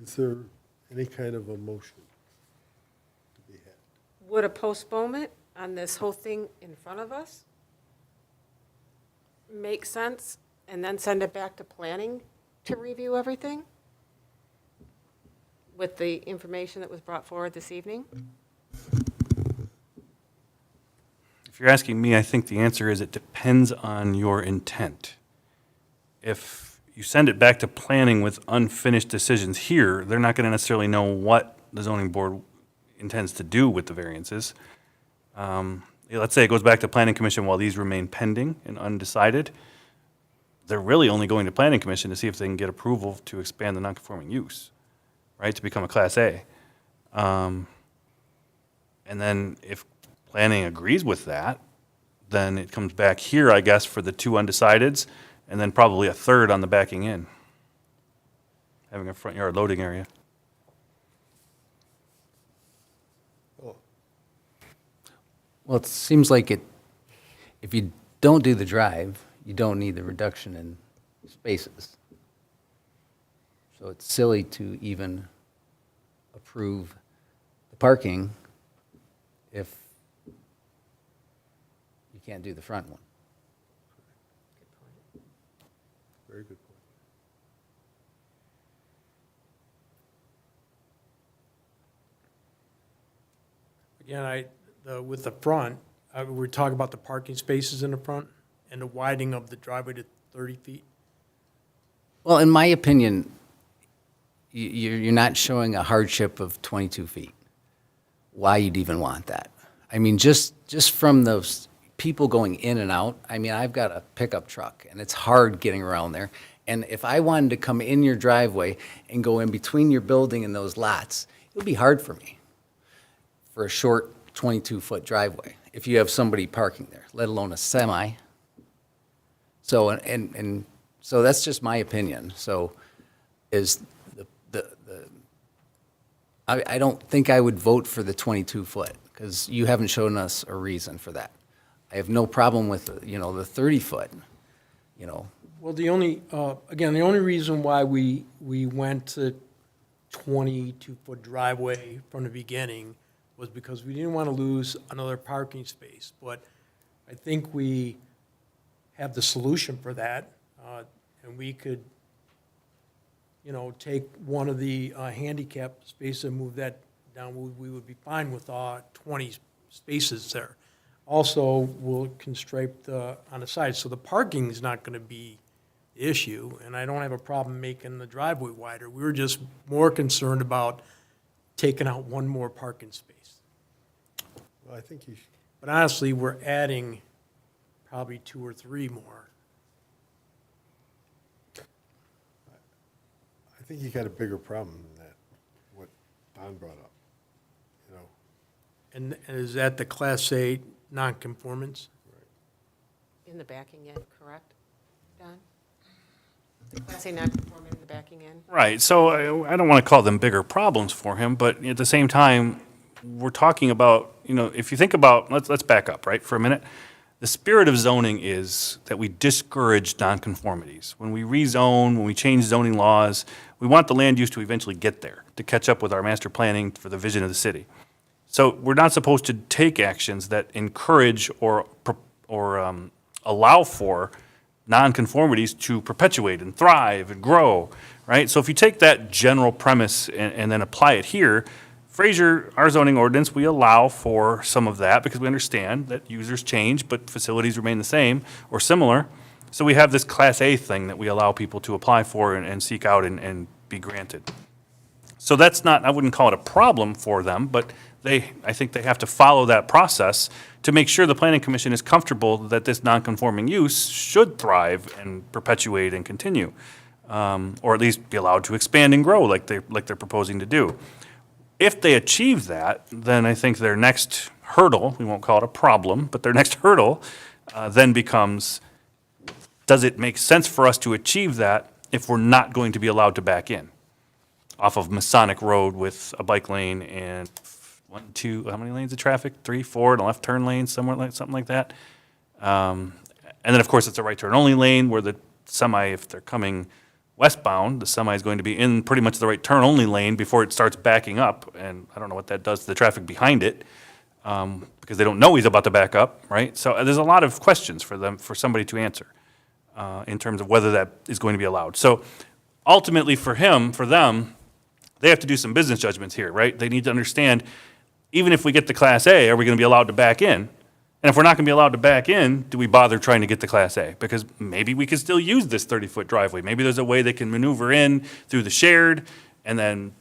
Is there any kind of a motion to be had? Would a postponement on this whole thing in front of us make sense, and then send it back to planning to review everything? With the information that was brought forward this evening? If you're asking me, I think the answer is it depends on your intent. If you send it back to planning with unfinished decisions here, they're not going to necessarily know what the zoning board intends to do with the variances. Let's say it goes back to planning commission while these remain pending and undecided. They're really only going to planning commission to see if they can get approval to expand the nonconforming use, right, to become a Class A. And then if planning agrees with that, then it comes back here, I guess, for the two undecideds, and then probably a third on the backing in, having a front yard loading area. Well, it seems like if you don't do the drive, you don't need the reduction in spaces. So it's silly to even approve the parking if you can't do the front one. Very good point. Again, with the front, we're talking about the parking spaces in the front and the widening of the driveway to 30 feet. Well, in my opinion, you're not showing a hardship of 22 feet. Why you'd even want that? I mean, just from those people going in and out, I mean, I've got a pickup truck, and it's hard getting around there. And if I wanted to come in your driveway and go in between your building and those lots, it would be hard for me for a short 22-foot driveway, if you have somebody parking there, let alone a semi. So, and so that's just my opinion. So is I don't think I would vote for the 22-foot, because you haven't shown us a reason for that. I have no problem with, the 30-foot, Well, the only reason why we went to 22-foot driveway from the beginning was because we didn't want to lose another parking space. But I think we have the solution for that, and we could, take one of the handicap spaces and move that down. We would be fine with 20 spaces there. Also, we'll constrape on the side, so the parking is not going to be the issue, and I don't have a problem making the driveway wider. We were just more concerned about taking out one more parking space. Well, I think you should. But honestly, we're adding probably 2 or 3 more. I think you got a bigger problem than that. Don brought up, you know. And is that the Class A nonconformance? In the backing end, correct, Don? The Class A non-conforming in the backing end? Right, so I don't want to call them bigger problems for him, but at the same time, we're talking about, you know, if you think about, let's back up, right, for a minute. The spirit of zoning is that we discourage nonconformities. When we rezone, when we change zoning laws, we want the land use to eventually get there, to catch up with our master planning for the vision of the city. So we're not supposed to take actions that encourage or allow for nonconformities to perpetuate and thrive and grow, right? So if you take that general premise and then apply it here, Fraser, our zoning ordinance, we allow for some of that because we understand that users change, but facilities remain the same or similar. So we have this Class A thing that we allow people to apply for and seek out and be granted. So that's not, I wouldn't call it a problem for them, but I think they have to follow that process to make sure the planning commission is comfortable that this non-conforming use should thrive and perpetuate and continue, or at least be allowed to expand and grow like they're proposing to do. If they achieve that, then I think their next hurdle, we won't call it a problem, but their next hurdle then becomes, does it make sense for us to achieve that if we're not going to be allowed to back in off of Masonic Road with a bike lane and 1, 2, how many lanes of traffic? 3, 4, and a left turn lane, somewhere like, something like that. And then, of course, it's a right turn only lane where the semi, if they're coming westbound, the semi is going to be in pretty much the right turn only lane before it starts backing up. And I don't know what that does to the traffic behind it, because they don't know he's about to back up, right? So there's a lot of questions for somebody to answer in terms of whether that is going to be allowed. So ultimately for them, they have to do some business judgments here, right? They need to understand, even if we get the Class A, are we going to be allowed to back in? And if we're not going to be allowed to back in, do we bother trying to get the Class A? Because maybe we can still use this 30-foot driveway. Maybe there's a way they can maneuver in through the shared and then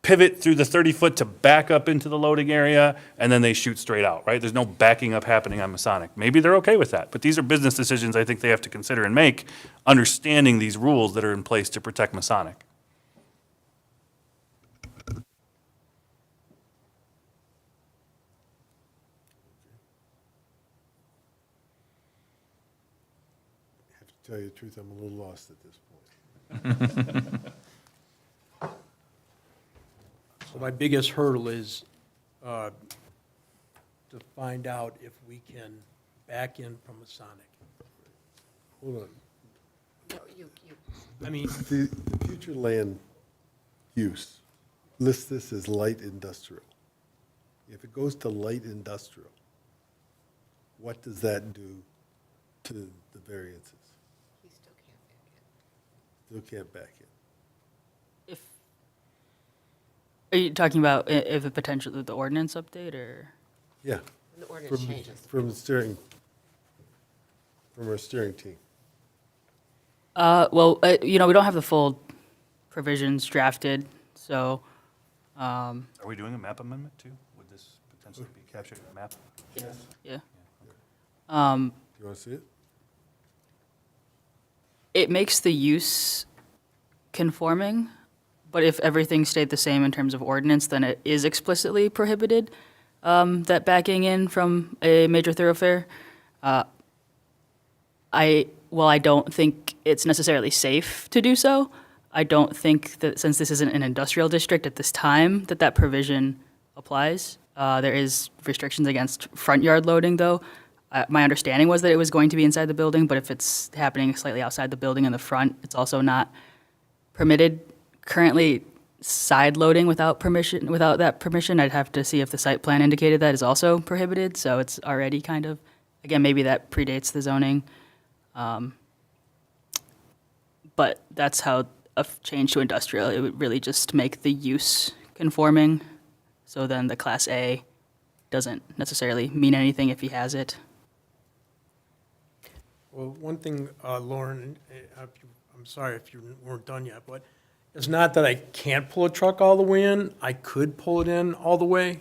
pivot through the 30-foot to back up into the loading area, and then they shoot straight out, right? There's no backing up happening on Masonic. Maybe they're okay with that, but these are business decisions I think they have to consider and make, understanding these rules that are in place to protect Masonic. To tell you the truth, I'm a little lost at this point. So my biggest hurdle is to find out if we can back in from Masonic. Hold on. No, you, I mean, The future land use, list this as light industrial. If it goes to light industrial, what does that do to the variances? you still can't back in. Still can't back in. Are you talking about if a potential, the ordinance update, or? Yeah, When the ordinance from, changes. from our steering team. Well, we don't have the full provisions drafted, so, Are we doing a map amendment too? Would this potentially be captured in a map? yeah. Do you want to see it? It makes the use conforming, but if everything stayed the same in terms of ordinance, then it is explicitly prohibited, that backing in from a major thoroughfare. I don't think it's necessarily safe to do so. I don't think that, since this isn't an industrial district at this time, that provision applies. There is restrictions against front yard loading, though. My understanding was that it was going to be inside the building, but if it's happening slightly outside the building in the front, it's also not permitted. Currently, side loading without that permission, I'd have to see if the site plan indicated that is also prohibited, so it's already kind of, again, maybe that predates the zoning. But that's how a change to industrial, it would really just make the use conforming, so then the Class A doesn't necessarily mean anything if he has it. well, one thing, Lauren, I'm sorry if you weren't done yet, but it's not that I can't pull a truck all the way in. I could pull it in all the way,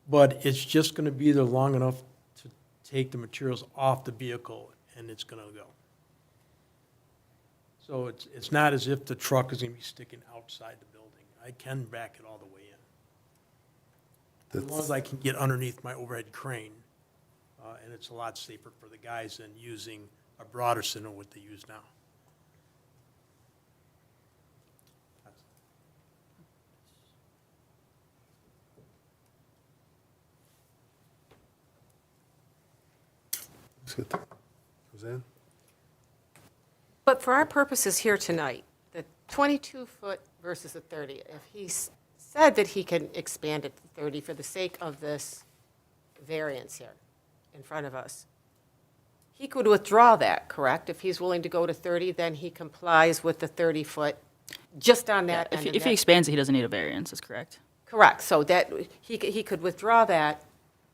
but it's just going to be there long enough to take the materials off the vehicle, and it's going to go. So it's not as if the truck is going to be sticking outside the building. I can back it all the way in. As long as I can get underneath my overhead crane, and it's a lot safer for the guys than using a broader than what they use now. Roseanne? But for our purposes here tonight, the 22-foot versus the 30, if he said that he can expand it to 30 for the sake of this variance here in front of us, he could withdraw that, correct? If he's willing to go to 30, then he complies with the 30-foot just on that If end. and if he that- expands it, he doesn't need a variance, that's correct. Correct, so that, he could withdraw that,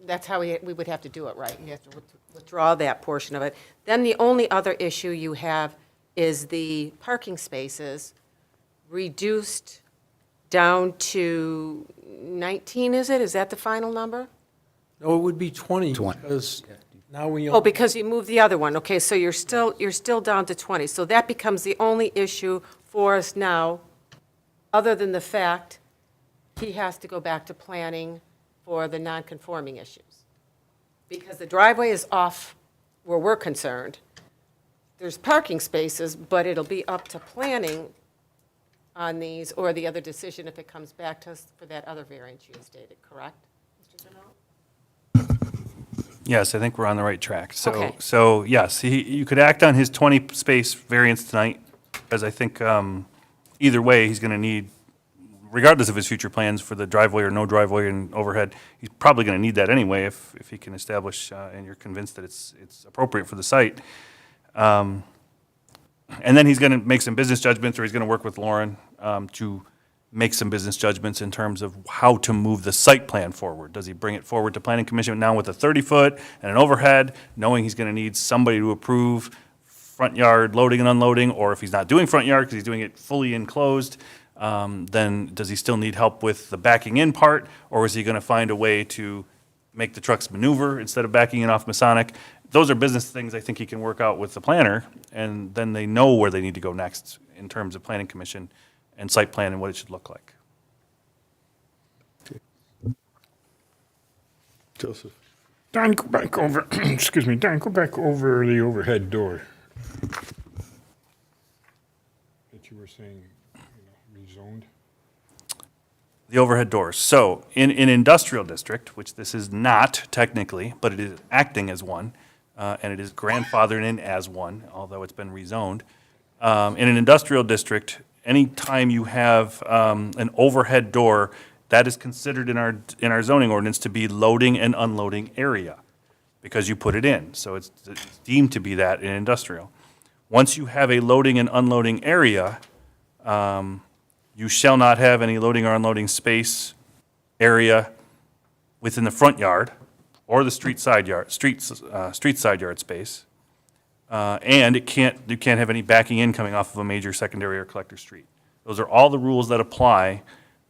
that's how we would have to do it, right? You have to withdraw that portion of it. Then the only other issue you have is the parking spaces reduced down to 19, is it? Is that the final number? No, it would be 20, 20. because now we. Oh, because you moved the other one, okay, so you're still down to 20. So that becomes the only issue for us now, other than the fact he has to go back to planning for the non-conforming issues. Because the driveway is off where we're concerned. There's parking spaces, but it'll be up to planning on these, or the other decision if it comes back to us for that other variance you stated, correct? Mr. Denault? Yes, I think we're on the right track. Okay. So yes, you could act on his 20-space variance tonight, as I think either way, he's going to need, regardless of his future plans for the driveway or no driveway and overhead, he's probably going to need that anyway if he can establish, and you're convinced that it's appropriate for the site. And then he's going to make some business judgments, or he's going to work with Lauren to make some business judgments in terms of how to move the site plan forward. Does he bring it forward to planning commission now with a 30-foot and an overhead, knowing he's going to need somebody to approve front yard loading and unloading, or if he's not doing front yard because he's doing it fully enclosed, then does he still need help with the backing in part, or is he going to find a way to make the trucks maneuver instead of backing in off Masonic? Those are business things I think he can work out with the planner, and then they know where they need to go next in terms of planning commission and site plan and what it should look like. Joseph? Don, go back over, excuse me, Don, go back over the overhead door. That you were saying, rezoned. The overhead doors. So in an industrial district, which this is not technically, but it is acting as one, and it is grandfathered in as one, although it's been rezoned. In an industrial district, anytime you have an overhead door, that is considered in our zoning ordinance to be loading and unloading area, because you put it in. So it's deemed to be that in industrial. Once you have a loading and unloading area, you shall not have any loading or unloading space area within the front yard or the street side yard space. And you can't have any backing in coming off of a major secondary or collector street. Those are all the rules that apply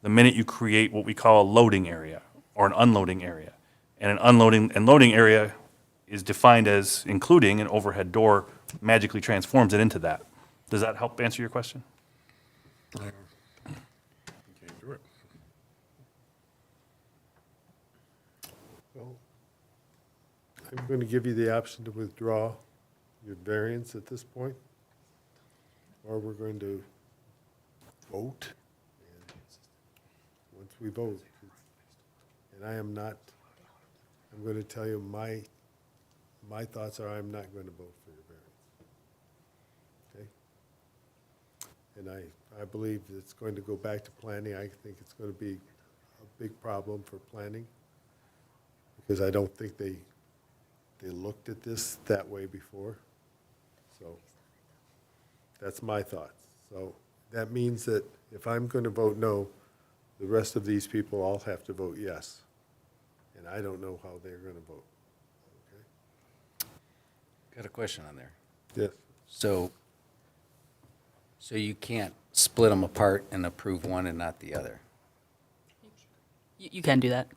the minute you create what we call a loading area or an unloading area. And an unloading and loading area is defined as including an overhead door magically transforms it into that. Does that help answer your question? Can't do it. Well, I'm going to give you the option to withdraw your variance at this point, or we're going to vote. And once we vote, and I am not, I'm going to tell you my thoughts are I'm not going to vote for your variance. Okay? And I believe it's going to go back to planning. I think it's going to be a big problem for planning, because I don't think they looked at this that way before. So that's my thoughts. So that means that if I'm going to vote no, the rest of these people all have to vote yes. And I don't know how they're going to vote. Okay? Got a question on there. Yes. So you can't split them apart and approve one and not the other? You can do that.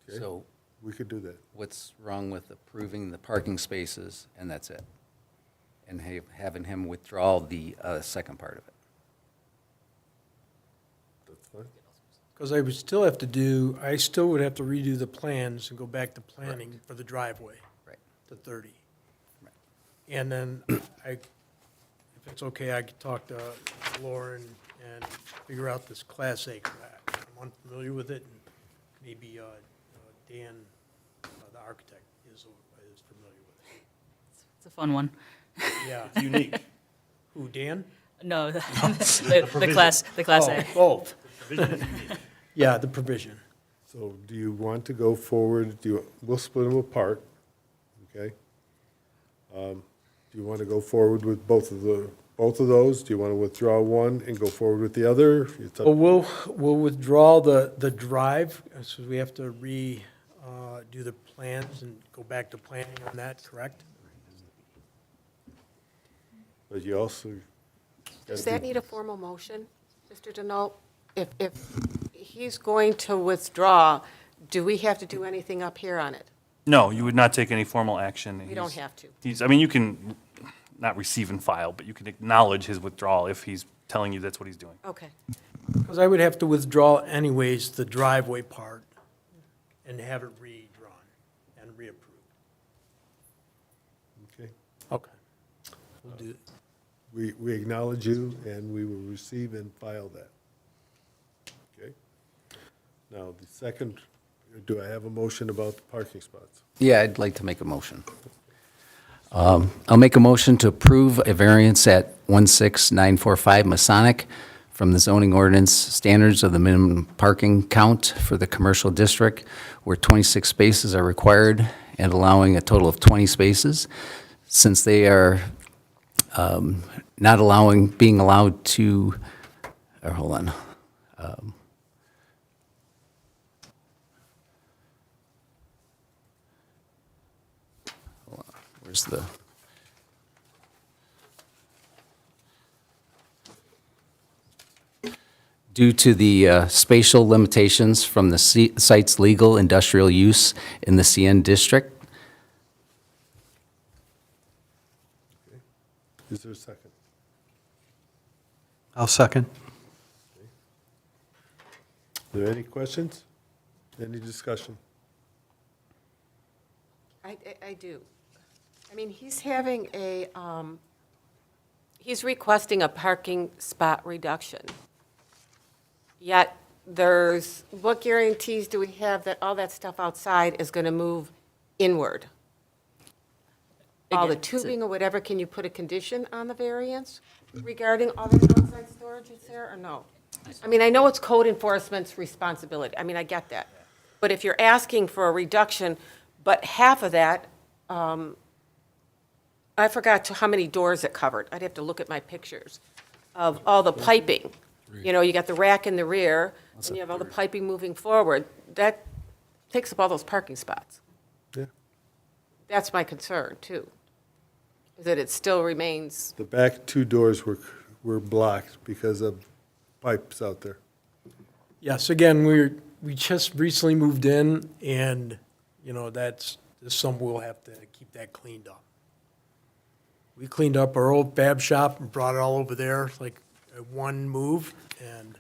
Okay. So We could do that. what's wrong with approving the parking spaces and that's it? And having him withdraw the second part of it? That's fine. Because I still would have to redo the plans and go back to planning for the driveway. Right. To 30. And then if it's okay, I could talk to Lauren and figure out this Class A crack. I'm unfamiliar with it, and maybe Dan, the architect, is familiar with it. It's a fun one. Yeah. Unique. Who, Dan? No, the class A. Both. Yeah, the provision. So do you want to go forward, we'll split them apart, okay? Do you want to go forward with both of those? Do you want to withdraw one and go forward with the other? It's up- Well, we'll withdraw the drive, so we have to do the plans and go back to planning on that, correct? But you also. Does that need a formal motion, Mr. Denault? If he's going to withdraw, do we have to do anything up here on it? No, you would not take any formal action. We don't have to. I mean, you can not receive and file, but you can acknowledge his withdrawal if he's telling you that's what he's doing. Okay. Because I would have to withdraw anyways, the driveway part, and have it redrawn and reapproved. Okay. Okay. We'll do, We acknowledge you, and we will receive and file that. Okay? Now, the second, do I have a motion about the parking spots? Yeah, I'd like to make a motion. I'll make a motion to approve a variance at 16945 Masonic from the zoning ordinance standards of the minimum parking count for the commercial district, where 26 spaces are required, and allowing a total of 20 spaces. Since they are not being allowed to, hold on. Where's the? Due to the spatial limitations from the site's legal industrial use in the CN district. Is there a second? I'll second. Are there any questions? Any discussion? I do. I mean, he's having he's requesting a parking spot reduction. Yet what guarantees do we have that all that stuff outside is going to move inward? All the Again, it's a- tubing or whatever, can you put a condition on the variance regarding all that outside storage is there, or no? I mean, I know it's code enforcement's responsibility, I mean, I get that. But if you're asking for a reduction, but half of that, I forgot how many doors it covered, I'd have to look at my pictures, of all the piping. You know, you got the rack in the rear, and you have all the piping moving forward, that takes up all those parking spots. Yeah. That's my concern, too, is that it still remains, The back two doors were blocked because of pipes out there. yes, again, we just recently moved in, and, you know, that's something we'll have to keep that cleaned up. We cleaned up our old fab shop and brought it all over there, like, at one move, and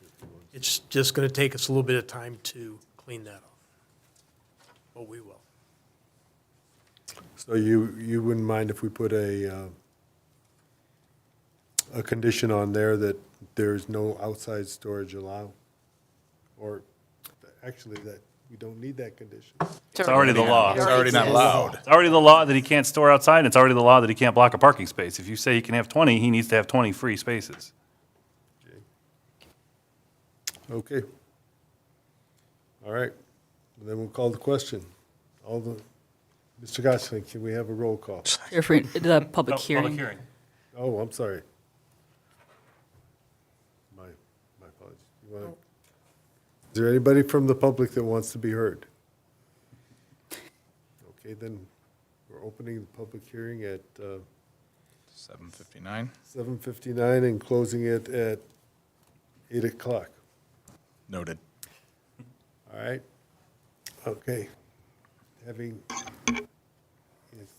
it's just gonna take us a little bit of time to clean that up. But we will. So you wouldn't mind if we put a condition on there that there's no outside storage allowed? Or actually, that we don't need that condition? It's already the law. It's already not allowed. It's already the law that he can't store outside, and it's already the law that he can't block a parking space. If you say he can have 20, he needs to have 20 free spaces. Okay. All right, then we'll call the question. Mr. Gosselin, can we have a roll call? Here for the public hearing. Oh, I'm sorry. My apologies. Is there anybody from the public that wants to be heard? Okay, then we're opening the public hearing at 7:59. 7:59 and closing it at 8 o'clock. Noted. All right? Okay. Is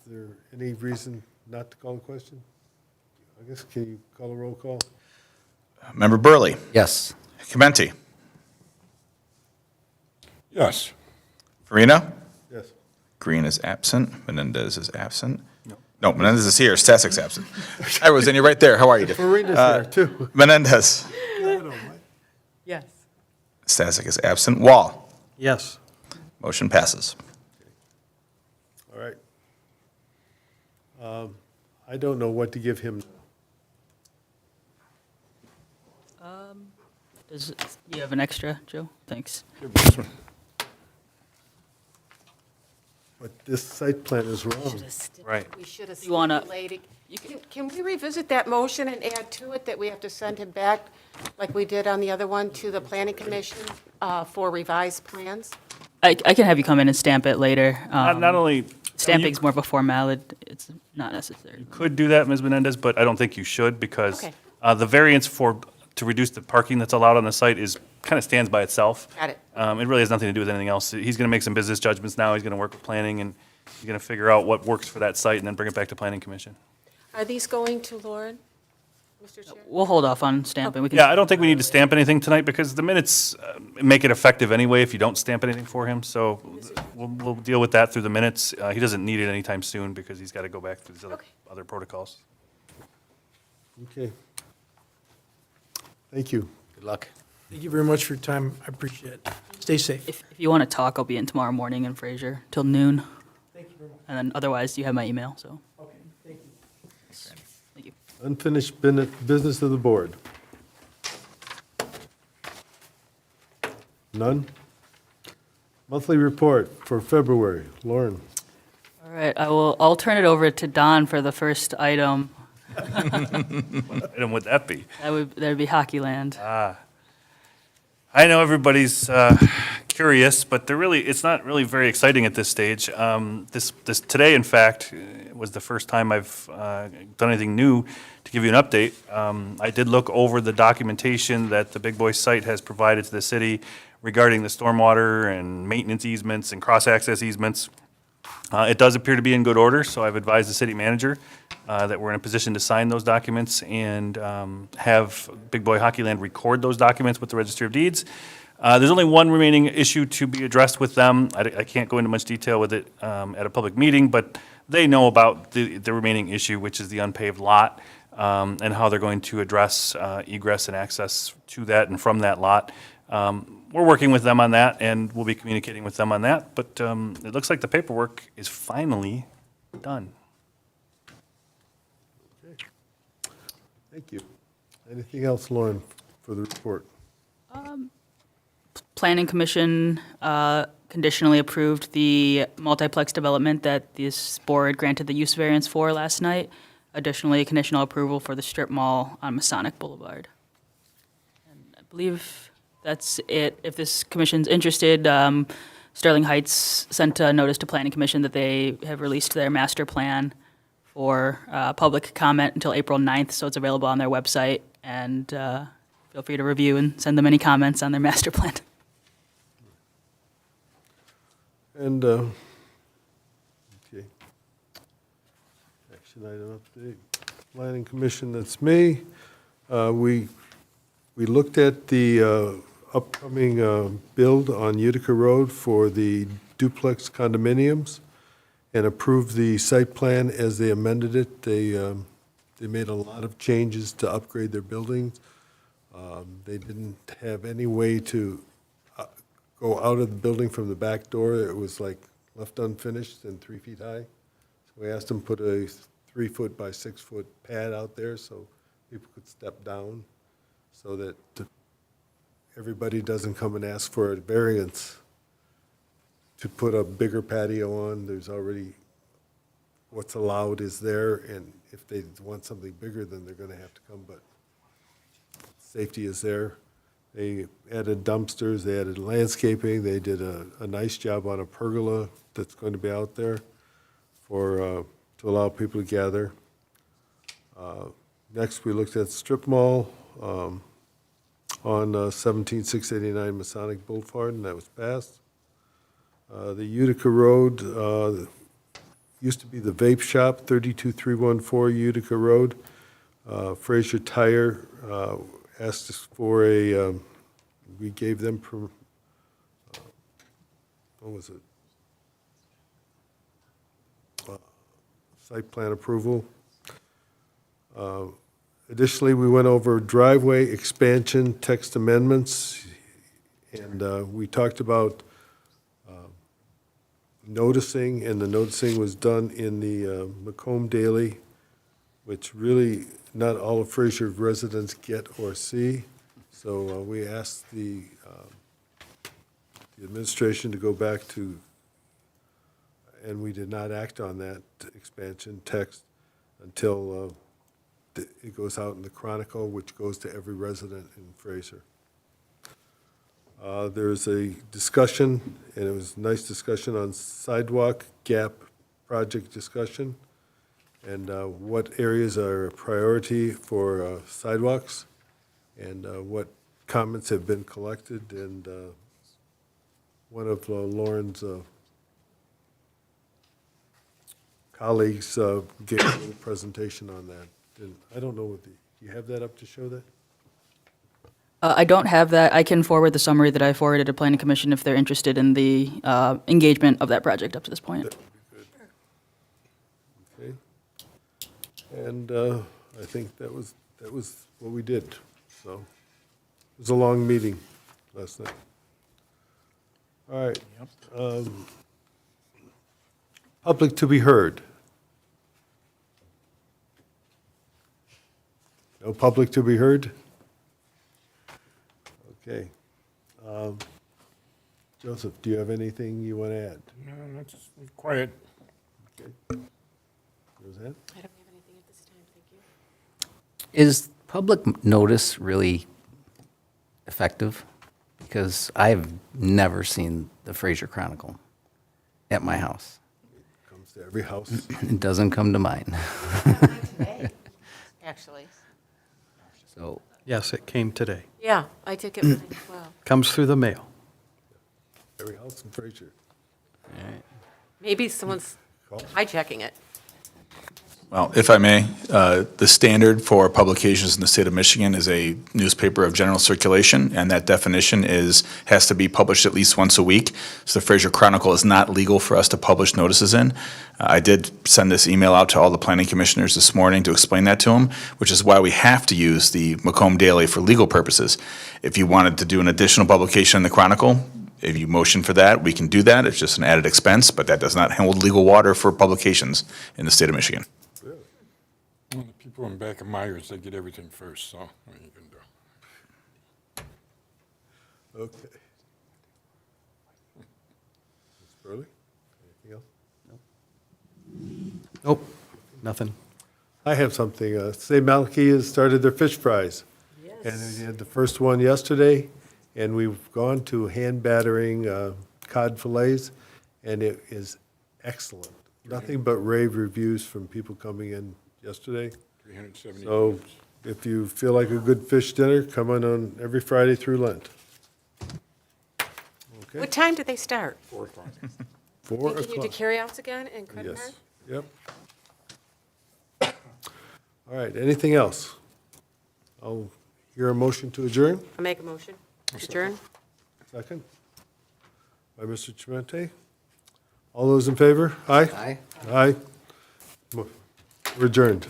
there any reason not to call a question? I guess, can you call a roll call? Member Burley, Yes. Chimenti, Yes. Farina? Yes. Green is absent. Menendez is absent. No, Menendez is here. Stasik's absent. I was in you right there. How are you? Farina's there, too. Menendez. Yes. Stasik is absent. Wall. Yes. Motion passes. All right. I don't know what to give him. Does, you have an extra, Joe? Thanks. But this site plan is wrong. Right. We should have You wanna- stipulated. Can we revisit that motion and add to it that we have to send him back, like we did on the other one, to the planning commission for revised plans? I can have you come in and stamp it later. Not only. Stamping's more of a formality, it's not necessary. Could do that, Ms. Menendez, but I don't think you should because Okay. the variance to reduce the parking that's allowed on the site kind of stands by itself. Got it. It really has nothing to do with anything else. He's going to make some business judgments now. He's going to work with planning and he's going to figure out what works for that site and then bring it back to planning commission. Are these going to Lauren, Mr. Chair? We'll hold off on stamping. We can. Yeah, I don't think we need to stamp anything tonight because the minutes make it effective anyway if you don't stamp anything for him. So we'll deal with that through the minutes. He doesn't need it anytime soon because he's got to go back through these Okay. other protocols. Okay. Thank you. Good luck. Thank you very much for your time. I appreciate it. Stay safe. If you want to talk, I'll be in tomorrow morning in Fraser till noon. Thank you very much. And then otherwise, you have my email, so Okay, thank you. thank you. Unfinished business of the board. None? Monthly report for February. Lauren. All right, I'll turn it over to Don for the first item. What item would that be? That'd be Hockey Land. I know everybody's curious, but it's not really very exciting at this stage. Today, in fact, was the first time I've done anything new to give you an update. I did look over the documentation that the Big Boy site has provided to the city regarding the stormwater and maintenance easements and cross-access easements. It does appear to be in good order, so I've advised the city manager that we're in a position to sign those documents and have Big Boy Hockey Land record those documents with the Registry of Deeds. There's only one remaining issue to be addressed with them. I can't go into much detail with it at a public meeting, but they know about the remaining issue, which is the unpaved lot, and how they're going to address egress and access to that and from that lot. We're working with them on that, and we'll be communicating with them on that, but it looks like the paperwork is finally done. Thank you. Anything else, Lauren, for the report? Planning Commission conditionally approved the multiplex development that this board granted the use variance for last night. Additionally, conditional approval for the strip mall on Masonic Boulevard. And I believe that's it. If this commission's interested, Sterling Heights sent a notice to Planning Commission that they have released their master plan for public comment until April 9th, so it's available on their website. And feel free to review and send them any comments on their master plan. And, okay. Action item update. Planning Commission, that's me. We looked at the upcoming build on Utica Road for the duplex condominiums and approved the site plan as they amended it. They made a lot of changes to upgrade their buildings. They didn't have any way to go out of the building from the back door. It was like left unfinished and 3 feet high. So we asked them to put a 3 foot by 6 foot pad out there so people could step down so that everybody doesn't come and ask for a variance to put a bigger patio on. There's already, what's allowed is there, and if they want something bigger, then they're gonna have to come, but safety is there. They added dumpsters, they added landscaping, they did a nice job on a pergola that's going to be out there to allow people to gather. Next, we looked at strip mall on 17689 Masonic Boulevard, and that was passed. The Utica Road used to be the vape shop, 32314 Utica Road. Fraser Tire we gave them what was it? Site plan approval. Additionally, we went over driveway expansion text amendments, and we talked about noticing, and the noticing was done in the Macomb Daily, which really not all of Fraser residents get or see. So we asked the administration to go back to, and we did not act on that expansion text until it goes out in the Chronicle, which goes to every resident in Fraser. There's a discussion, and it was a nice discussion on sidewalk gap project discussion, and what areas are a priority for sidewalks, and what comments have been collected, and one of Lauren's colleagues gave a little presentation on that. And I don't know, do you have that up to show that? I don't have that. I can forward the summary that I forwarded to Planning Commission if they're interested in the engagement of that project up to this point. Okay. And I think that was what we did. So it was a long meeting last night. All right. Public to be heard. No public to be heard? Okay. Joseph, do you have anything you want to add? No, that's quiet. Roseanne? I don't have anything at this time, thank you. Is public notice really effective? Because I've never seen the Fraser Chronicle at my house. Comes to every house. It doesn't come to mine. Actually. So, Yes, it came today. Yeah, I did get mine as well. Comes through the mail. Every house in Fraser. Maybe someone's hijacking it. Well, if I may, the standard for publications in the state of Michigan is a newspaper of general circulation, and that definition has to be published at least once a week. So the Fraser Chronicle is not legal for us to publish notices in. I did send this email out to all the planning commissioners this morning to explain that to them, which is why we have to use the Macomb Daily for legal purposes. If you wanted to do an additional publication in the Chronicle, if you motion for that, we can do that. It's just an added expense, but that does not hold legal water for publications in the state of Michigan. Well, the people in back of Myers, they get everything first, so what are you gonna do? Okay. Ms. Burley, anything else? Nope, nothing. I have something. St. Malachi has started their fish fries. And we had the first one yesterday, and we've gone to hand battering cod fillets, and it is excellent. Nothing but rave reviews from people coming in yesterday. 370 So pounds. if you feel like a good fish dinner, come on every Friday through Lent. Okay? What time do they start? 4 o'clock. 4 Can you do o'clock. carryouts again and credit Yes, card? yep. All right, anything else? I'll hear a motion to adjourn. I'll make a motion. Adjourn? Second. By Mr. Chimente. All those in favor? Aye? Aye. We're adjourned.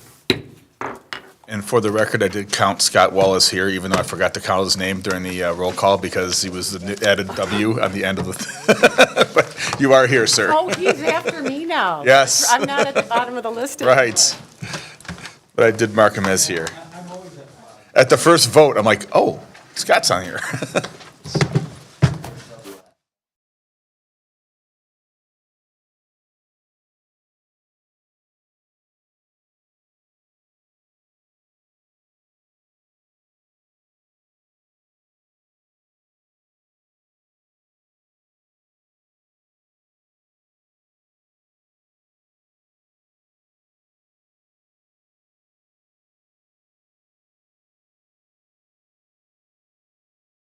And for the record, I did count Scott Wallace here, even though I forgot to count his name during the roll call because he was the added W on the end of the, but you are here, sir. Oh, he's after me now. Yes. I'm not at the bottom of the list anymore. Right. But I did mark him as here. At the first vote, I'm like, oh, Scott's on here.